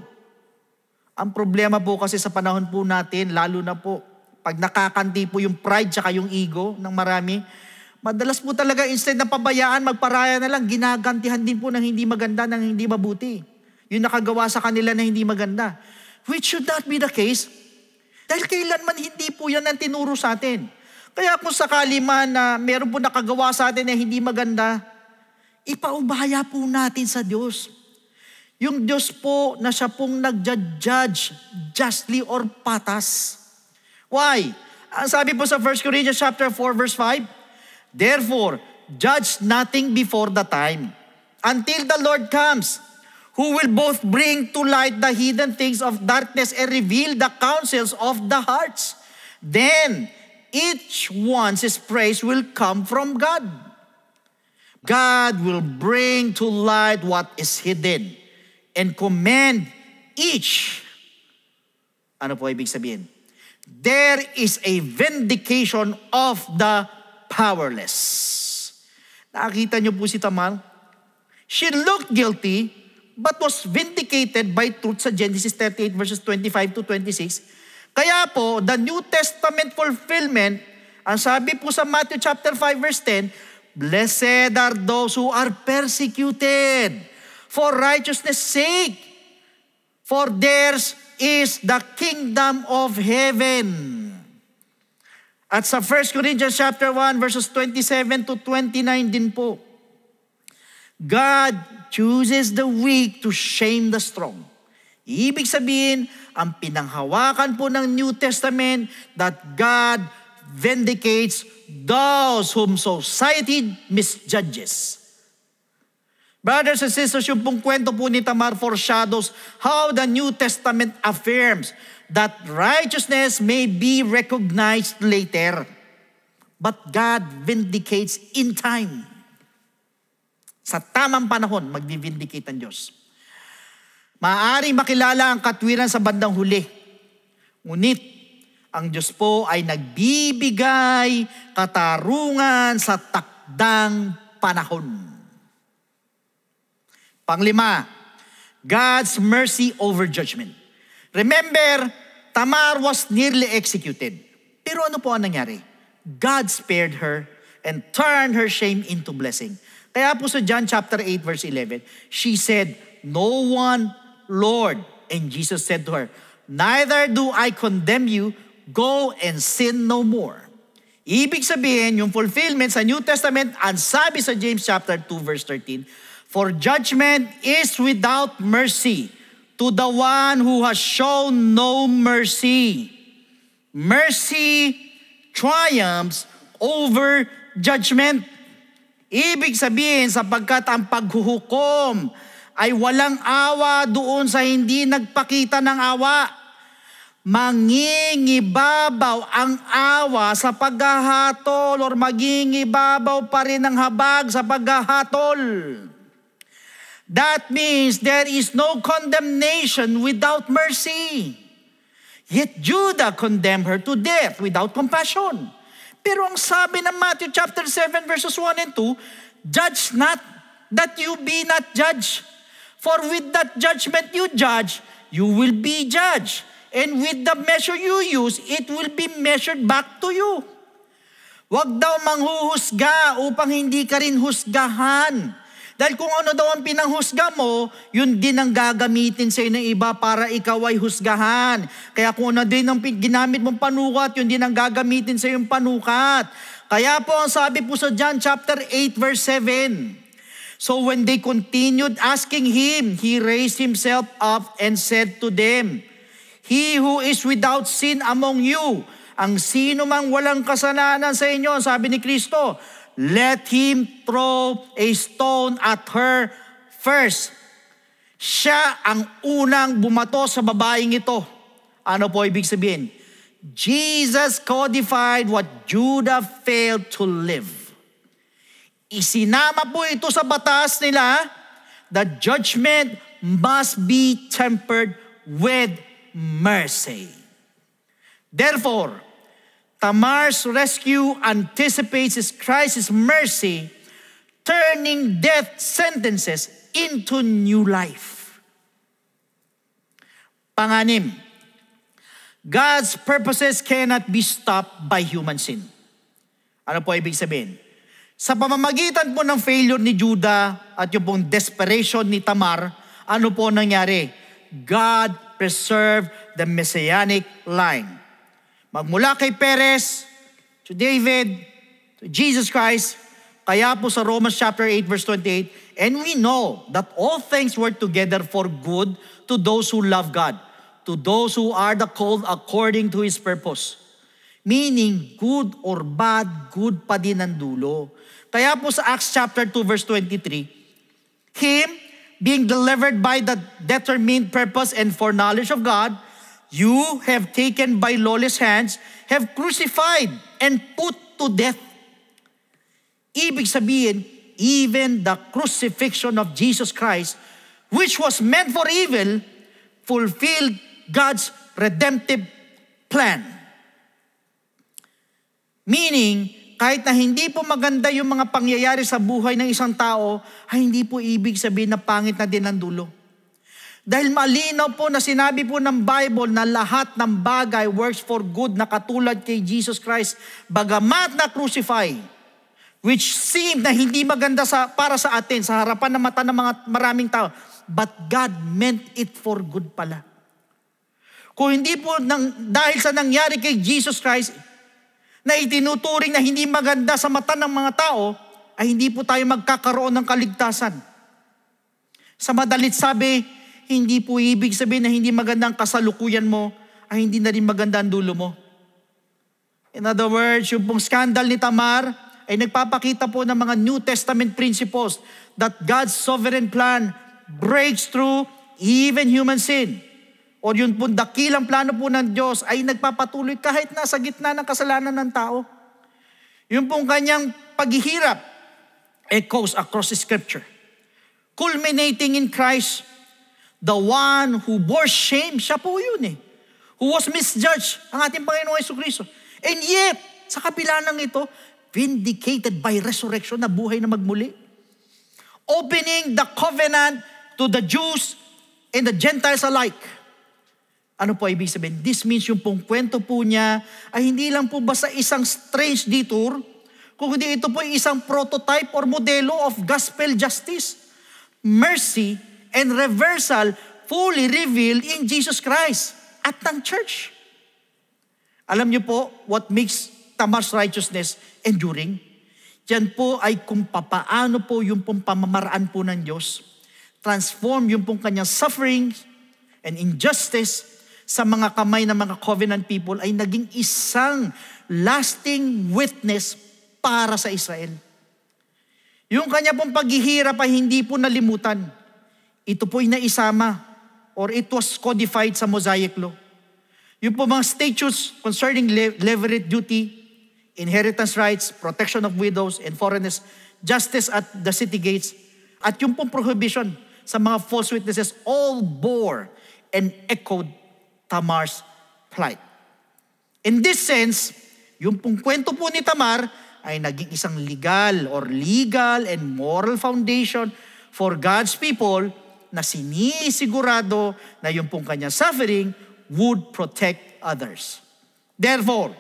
Ang problema po kasi sa panahon po natin, lalo na po, pag nakakanti po yung pride tsaka yung ego ng marami, madalas po talaga instead na pabayaan, magparaya na lang, ginagantihan din po ng hindi maganda, ng hindi mabuti. Yung nakagawa sa kanila na hindi maganda. Which should not be the case. Dahil kailanman hindi po yan ang tinuro sa atin. Kaya kung sakali man na meron po nakagawa sa atin na hindi maganda, ipaubaya po natin sa Diyos. Yung Diyos po na siya pong nag-judge justly or patas. Why? Ang sabi po sa 1 Corinthians chapter 4 verse 5, therefore, judge nothing before the time, until the Lord comes, who will both bring to light the hidden things of darkness and reveal the counsels of the hearts. Then, each one's praise will come from God. God will bring to light what is hidden and commend each. Ano po ibig sabihin? There is a vindication of the powerless. Nakita niyo po si Tamar? She looked guilty, but was vindicated by truth sa Genesis 38 verses 25 to 26. Kaya po, the New Testament fulfillment, ang sabi po sa Matthew chapter 5 verse 10, blessed are those who are persecuted for righteousness' sake, for theirs is the kingdom of heaven. At sa 1 Corinthians chapter 1 verses 27 to 29 din po, God chooses the weak to shame the strong. Ibig sabihin, ang pinanghawakan po ng New Testament that God vindicates those whom society misjudges. Brothers and sisters, yung pong kwento po ni Tamar foreshadows how the New Testament affirms that righteousness may be recognized later, but God vindicates in time. Sa tamang panahon, magdi-vindicate ang Diyos. Maaaring makilala ang katwiran sa bandang huli. Ngunit, ang Diyos po ay nagbibigay katarungan sa takdang panahon. Panglima, God's mercy over judgment. Remember, Tamar was nearly executed. Pero ano po ang nangyari? God spared her and turned her shame into blessing. Kaya po sa John chapter 8 verse 11, she said, "No one, Lord." And Jesus said to her, "Neither do I condemn you. Go and sin no more." Ibig sabihin, yung fulfillment sa New Testament, ang sabi sa James chapter 2 verse 13, "For judgment is without mercy to the one who has shown no mercy." Mercy triumphs over judgment. Ibig sabihin, sapagkat ang paghuhukom ay walang awa doon sa hindi nagpakita ng awa. Mangingibabaw ang awa sa paghahatol or mangingibabaw pa rin ang habag sa paghahatol. That means there is no condemnation without mercy. Yet Judah condemned her to death without compassion. Pero ang sabi ng Matthew chapter 7 verses 1 and 2, "Judge not, that you be not judged. For with that judgment you judge, you will be judged. And with the measure you use, it will be measured back to you." Huwag daw manghuhusga upang hindi ka rin husgahan. Dahil kung ano daw ang pinanghusga mo, yun din ang gagamitin sa ng iba para ikaw ay husgahan. Kaya kung ano din ang ginamit mong panukat, yun din ang gagamitin sa iyong panukat. Kaya po ang sabi po sa John chapter 8 verse 7, "So when they continued asking him, he raised himself up and said to them, 'He who is without sin among you,'" ang sino mang walang kasalanan sa inyo, sabi ni Kristo, "let him throw a stone at her first." Siya ang unang bumato sa babaeng ito. Ano po ibig sabihin? Jesus codified what Judah failed to live. Isinama po ito sa batas nila. The judgment must be tempered with mercy. Therefore, Tamar's rescue anticipates Christ's mercy, turning death sentences into new life. Panganim, God's purposes cannot be stopped by human sin. Ano po ibig sabihin? Sa pamamagitan po ng failure ni Judah at yung pong desperation ni Tamar, ano po nangyari? God preserved the messianic line. Magmula kay Perez, to David, to Jesus Christ, kaya po sa Romans chapter 8 verse 28, "And we know that all things work together for good to those who love God, to those who are the called according to His purpose." Meaning, good or bad, good pa din ang dulo. Kaya po sa Acts chapter 2 verse 23, "Him, being delivered by the determined purpose and foreknowledge of God, you have taken by lawless hands, have crucified and put to death." Ibig sabihin, even the crucifixion of Jesus Christ, which was meant for evil, fulfilled God's redemptive plan. Meaning, kahit na hindi po maganda yung mga pangyayari sa buhay ng isang tao, ay hindi po ibig sabihin na pangit na din ang dulo. Dahil malinaw po na sinabi po ng Bible na lahat ng bagay works for good na katulad kay Jesus Christ, bagamat na crucify, which seemed na hindi maganda para sa atin, sa harapan ng mata ng mga maraming tao, but God meant it for good pala. Kung hindi po dahil sa nangyari kay Jesus Christ, na itinuturing na hindi maganda sa mata ng mga tao, ay hindi po tayo magkakaroon ng kaligtasan. Sa madalit sabi, hindi po ibig sabihin na hindi maganda ang kasalukuyan mo, ay hindi na rin maganda ang dulo mo. In other words, yung pong scandal ni Tamar ay nagpapakita po ng mga New Testament principles that God's sovereign plan breaks through even human sin. O yun pong dakilang plano po ng Diyos ay nagpapatuloy kahit nasa gitna ng kasalanan ng tao. Yung pong kanyang paghihirap echoes across the Scripture, culminating in Christ, the one who bore shame. Siya po yun eh. who was misjudged, ang ating Panginoong Jesucristo. And yet, sa kabila ng ito, vindicated by resurrection na buhay na magmuli. Opening the covenant to the Jews and the Gentiles alike. Ano po ibig sabihin? This means yung pong kwento po niya ay hindi lang po basta isang strange detour, kundi ito po ay isang prototype or modelo of gospel justice, mercy, and reversal fully revealed in Jesus Christ at ng church. Alam niyo po what makes Tamar's righteousness enduring? Yan po ay kung papaano po yung pong pamamaraan po ng Diyos, transform yung pong kanyang suffering and injustice sa mga kamay ng mga covenant people ay naging isang lasting witness para sa Israel. Yung kanya pong paghihirap ay hindi po nalimutan. Ito po'y naisama or it was codified sa Mosaic Law. Yung po mga statutes concerning levirate duty, inheritance rights, protection of widows and foreigners, justice at the city gates, at yung pong prohibition sa mga false witnesses all bore and echoed Tamar's plight. In this sense, yung pong kwento po ni Tamar ay naging isang legal and moral foundation for God's people na sinisigurado na yung pong kanyang suffering would protect others. Therefore,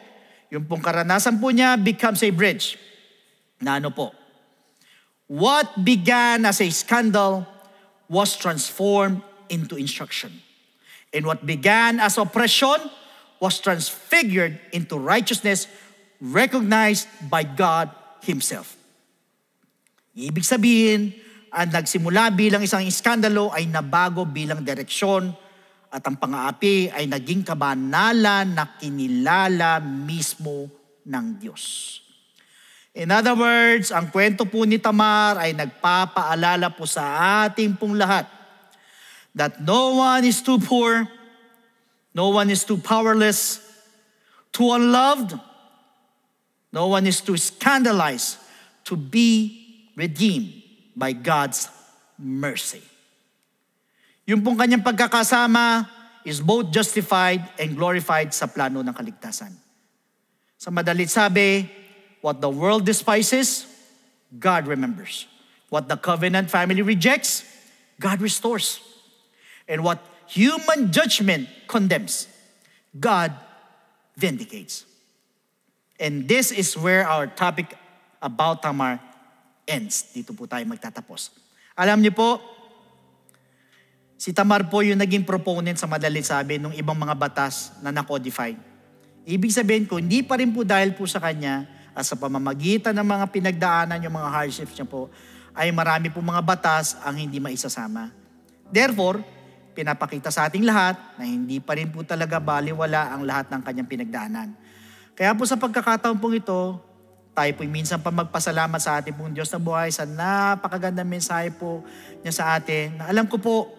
yung pong karanasan po niya becomes a bridge. Na ano po? What began as a scandal was transformed into instruction. And what began as oppression was transfigured into righteousness recognized by God Himself. Ibig sabihin, ang nagsimula bilang isang iskandalo ay nabago bilang direksyon at ang pang-aapi ay naging kabanalan na kinilala mismo ng Diyos. In other words, ang kwento po ni Tamar ay nagpapaalala po sa ating pong lahat that no one is too poor, no one is too powerless, too unloved, no one is too scandalized to be redeemed by God's mercy. Yung pong kanyang pagkakasama is both justified and glorified sa plano ng kaligtasan. Sa madalit sabi, what the world despises, God remembers. What the covenant family rejects, God restores. And what human judgment condemns, God vindicates. And this is where our topic about Tamar ends. Dito po tayo magtatapos. Alam niyo po, si Tamar po yung naging proponent sa madalit sabi ng ibang mga batas na na-codify. Ibig sabihin ko, hindi pa rin po dahil po sa kanya at sa pamamagitan ng mga pinagdaanan, yung mga hardships niya po, ay marami po mga batas ang hindi maisasama. Therefore, pinapakita sa ating lahat na hindi pa rin po talaga baliwala ang lahat ng kanyang pinagdaanan. Kaya po sa pagkakataon pong ito, tayo po minsan pa magpasalamat sa ating pong Diyos na buhay sa napakagandang mensahe po niya sa atin. Alam ko po,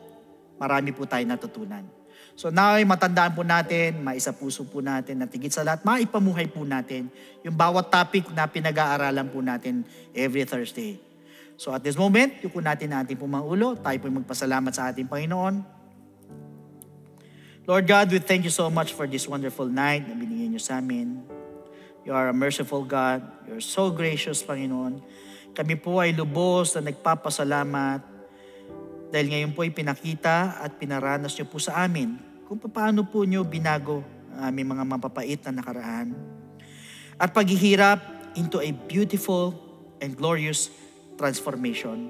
marami po tayo natutunan. So now ay matandaan po natin, maisapuso po natin, at higit sa lahat, maipamuhay po natin yung bawat topic na pinag-aaralan po natin every Thursday. So at this moment, yuko natin na ating pong mga ulo, tayo po magpasalamat sa ating Panginoon. Lord God, we thank you so much for this wonderful night na binigyan niyo sa amin. You are a merciful God. You are so gracious, Panginoon. Kami po ay lubos na nagpapasalamat dahil ngayon po ay pinakita at pinaranas niyo po sa amin kung paano po niyo binago ang aming mga mapapait na nakaraan. At paghihirap into a beautiful and glorious transformation.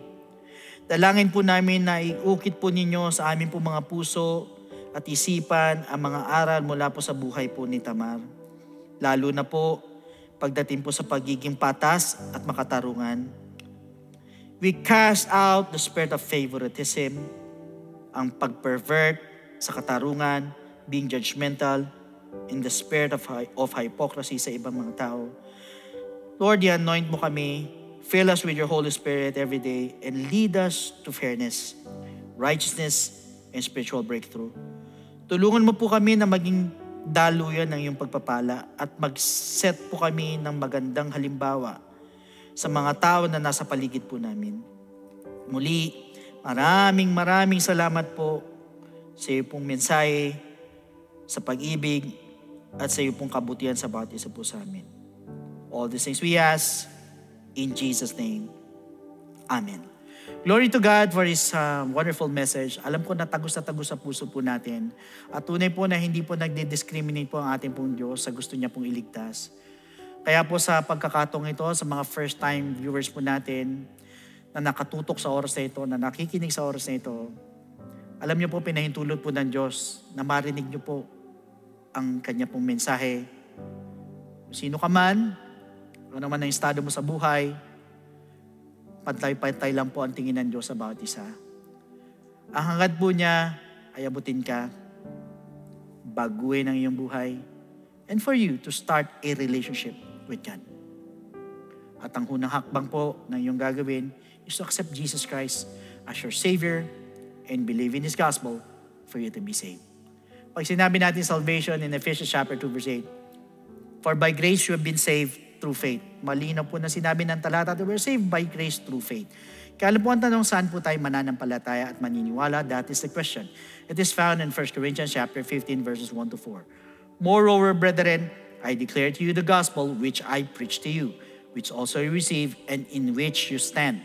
Dalangin po namin na iukit po ninyo sa amin po mga puso at isipan ang mga aral mula po sa buhay po ni Tamar. Lalo na po pagdating po sa pagiging patas at makatarungan. We cast out the spirit of favoritism, ang pag-pervert sa katarungan, being judgmental, in the spirit of hypocrisy sa ibang mga tao. Lord, i-anoint mo kami, fill us with your Holy Spirit every day, and lead us to fairness, righteousness, and spiritual breakthrough. Tulungan mo po kami na maging daluyan ng iyong pagpapala at mag-set po kami ng magandang halimbawa sa mga tao na nasa paligid po namin. Muli, maraming salamat po sa iyong pong mensahe, sa pag-ibig, at sa iyo pong kabutihan sa bawat isa po sa amin. All these things we ask in Jesus' name. Amen. Glory to God for His wonderful message. Alam ko na tagos sa puso po natin. At tunay po na hindi po nagdi-discriminate po ang ating pong Diyos sa gusto niya pong iligtas. Kaya po sa pagkakataong ito, sa mga first-time viewers po natin na nakatutok sa oras na ito, na nakikinig sa oras na ito, alam niyo po, pinahintulot po ng Diyos na marinig niyo po ang Kanya pong mensahe. Sino ka man, ano man ang estado mo sa buhay, pantay-pantay lang po ang tingin ng Diyos sa bawat isa. Ang hangad po niya ay abutin ka, baguhin ang iyong buhay, and for you to start a relationship with God. At ang unang hakbang po na iyong gagawin is to accept Jesus Christ as your Savior and believe in His gospel for you to be saved. Pag sinabi natin salvation in Ephesians chapter 2 verse 8, for by grace you have been saved through faith. Malinaw po na sinabi ng talata that we're saved by grace through faith. Kaya alam po ang tanong, saan po tayo mananampalataya at maniniwala? That is the question. It is found in 1 Corinthians chapter 15 verses 1 to 4. Moreover, brethren, I declare to you the gospel which I preach to you, which also you receive and in which you stand,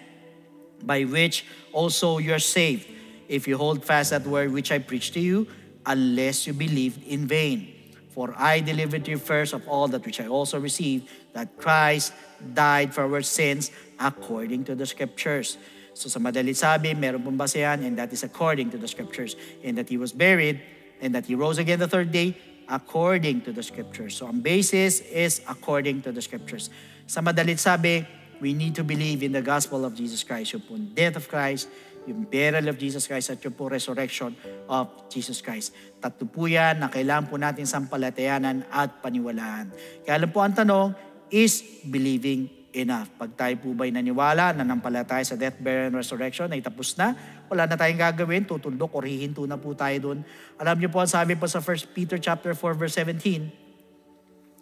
by which also you are saved, if you hold fast that word which I preach to you, unless you believed in vain. For I delivered to you first of all that which I also received, that Christ died for our sins according to the Scriptures. So sa madalit sabi, meron pong basehan, and that is according to the Scriptures. And that He was buried, and that He rose again the third day, according to the Scriptures. So ang basis is according to the Scriptures. Sa madalit sabi, we need to believe in the gospel of Jesus Christ, yung pong death of Christ, yung burial of Jesus Christ, at yung po resurrection of Jesus Christ. Tatlo po yan na kailangan po natin sampalatayanan at paniwalaan. Kaya alam po ang tanong, is believing enough? Pag tayo po ba'y naniwala, nanampalataya sa death, burial, and resurrection, ay tapos na, wala na tayong gagawin, tutundok or hihinto na po tayo dun. Alam niyo po, ang sabi po sa 1 Peter chapter 4 verse 17,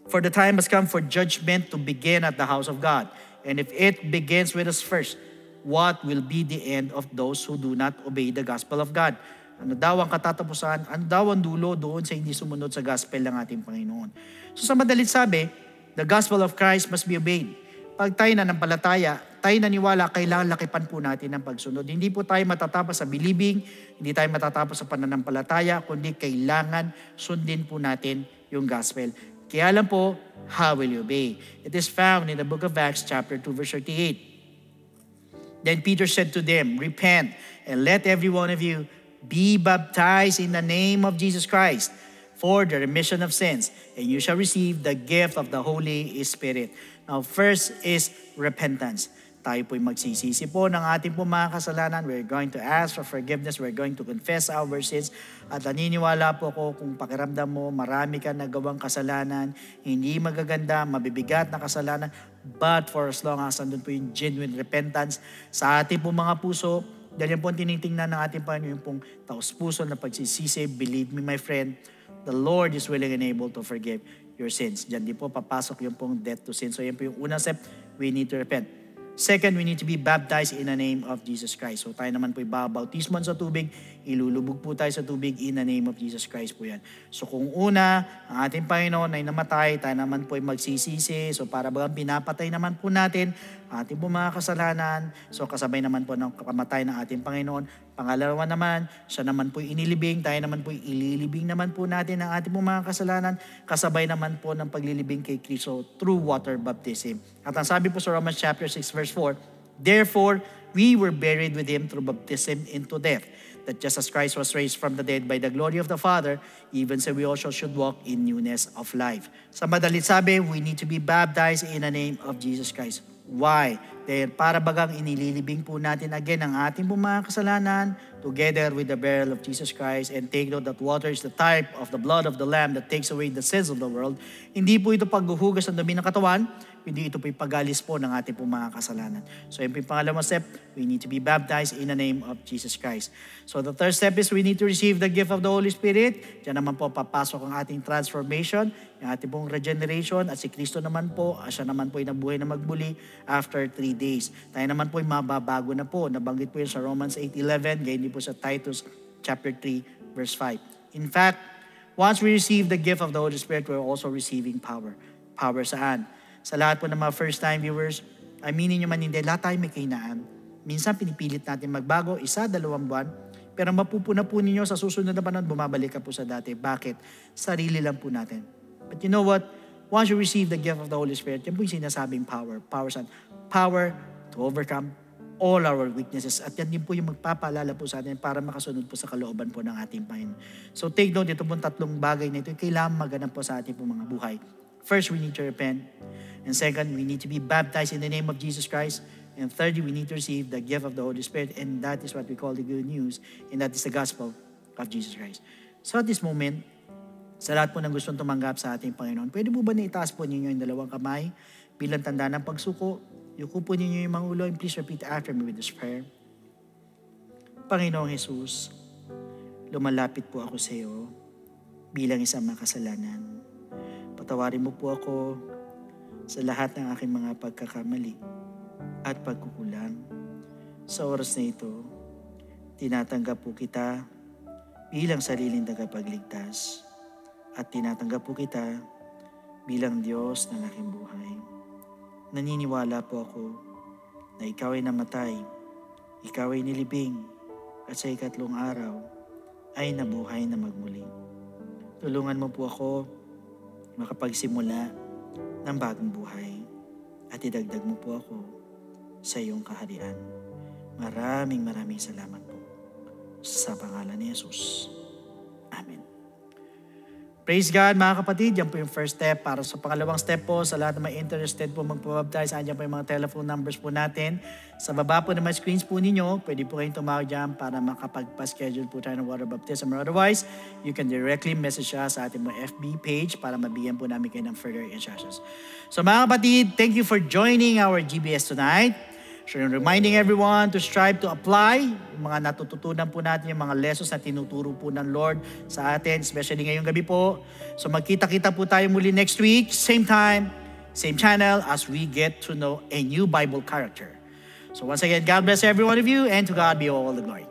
for the time has come for judgment to begin at the house of God. And if it begins with us first, what will be the end of those who do not obey the gospel of God? Ano daw ang katatapusan? Ano daw ang dulo doon sa hindi sumunod sa gospel ng ating Panginoon? So sa madalit sabi, the gospel of Christ must be obeyed. Pag tayo nanampalataya, tayo naniwala, kailangan lakipan po natin ng pagsunod. Hindi po tayo matatapos sa believing, hindi tayo matatapos sa pananampalataya, kundi kailangan sundin po natin yung gospel. Kaya lang po, how will you obey? It is found in the book of Acts chapter 2 verse 38. Then Peter said to them, repent and let every one of you be baptized in the name of Jesus Christ for the remission of sins, and you shall receive the gift of the Holy Spirit. Now, first is repentance. Tayo po'y magsisisi po ng ating po mga kasalanan. We're going to ask for forgiveness. We're going to confess our sins. At naniniwala po ko kung pakiramdam mo, marami ka nagawang kasalanan, hindi magaganda, mabibigat na kasalanan, but for as long as nandun po yung genuine repentance sa ating po mga puso, dahil yan po ang tinitingnan ng ating Panginoon, yung pong taos-puso na pagsisisi. Believe me, my friend, the Lord is willing and able to forgive your sins. Diyan din po papasok yung pong death to sin. So yan po yung unang step, we need to repent. Second, we need to be baptized in the name of Jesus Christ. So tayo naman po'y babautisman sa tubig, ilulubog po tayo sa tubig in the name of Jesus Christ po yan. So kung una, ang ating Panginoon ay namatay, tayo naman po'y magsisisi. So para bagang pinapatay naman po natin ating po mga kasalanan. So kasabay naman po ng kamatay ng ating Panginoon. Pangalawa naman, siya naman po'y inilibing, tayo naman po'y ililibing naman po natin ang ating po mga kasalanan. Kasabay naman po ng paglilibing kay Kristo through water baptism. At ang sabi po sa Romans chapter 6 verse 4, therefore, we were buried with Him through baptism into death, that just as Christ was raised from the dead by the glory of the Father, even so we also should walk in newness of life. Sa madalit sabi, we need to be baptized in the name of Jesus Christ. Why? Dahil para bagang inililibing po natin again ang ating po mga kasalanan together with the burial of Jesus Christ, and take note that water is the type of the blood of the Lamb that takes away the sins of the world. Hindi po ito paghuhugas ng dumi ng katawan, hindi ito po pagalis po ng ating po mga kasalanan. So yun po yung pangalawang step, we need to be baptized in the name of Jesus Christ. So the third step is we need to receive the gift of the Holy Spirit. Diyan naman po papasok ang ating transformation, yung ating pong regeneration, at si Kristo naman po, siya naman po ay nabuhay na magbuli after 3 days. Tayo naman po ay mababago na po. Nabanggit po yun sa Romans 8:11, gayon din po sa Titus chapter 3 verse 5. In fact, Once we receive the gift of the Holy Spirit, we're also receiving power. Power saan? Sa lahat po ng mga first-time viewers, aminin nyo man hindi, lahat tayo may kahinaan. Minsan pinipilit natin magbago, 1-2 buwan, pero mapupuna po ninyo sa susunod na panahon, bumabalik ka po sa dati. Bakit? Sarili lang po natin. But you know what? Once you receive the gift of the Holy Spirit, yan po yung sinasabing power. Power saan? Power to overcome all our weaknesses. At yan din po yung magpapaalala po sa atin para makasunod po sa kalooban po ng ating Panginoon. So take note, ito pong 3 bagay na ito, kailangan maganap po sa ating po mga buhay. First, we need to repent. And second, we need to be baptized in the name of Jesus Christ. And thirdly, we need to receive the gift of the Holy Spirit. And that is what we call the good news. And that is the gospel of Jesus Christ. So at this moment, sa lahat po ng gustong tumanggap sa ating Panginoon, pwede po ba na itaas po ninyo yung 2 kamay bilang tanda ng pagsuko? Yuko po ninyo yung mga ulo and please repeat after me with this prayer. Panginoong Jesus, lumalapit po ako sa iyo bilang isang makasalanan. Patawarin mo po ako sa lahat ng aking mga pagkakamali at pagkukulang. Sa oras na ito, tinatanggap po kita bilang sariling tagapagligtas at tinatanggap po kita bilang Diyos ng aking buhay. Naniniwala po ako na ikaw ay namatay, ikaw ay nilibing, at sa 3 araw ay nabuhay na magmuli. Tulungan mo po ako makapagsimula ng bagong buhay at idagdag mo po ako sa iyong kaharian. Maraming salamat po sa pangalan ni Jesus. Amen. Praise God mga kapatid, yan po yung first step. Para sa pangalawang step po, sa lahat na may interested po magpabaptize, andyan po yung mga telephone numbers po natin. Sa baba po na may screens po ninyo, pwede po kayong tumawag dyan para makapagpa-schedule po tayo ng water baptism. Or otherwise, you can directly message us sa ating mga FB page para mabigyan po namin kayo ng further instructions. So mga kapatid, thank you for joining our GBS tonight. So reminding everyone to strive to apply yung mga natututunan po natin, yung mga lessons na tinuturo po ng Lord sa atin, especially ngayong gabi po. So magkita-kita po tayo muli next week, same time, same channel, as we get to know a new Bible character. So once again, God bless every one of you, and to God be all the glory.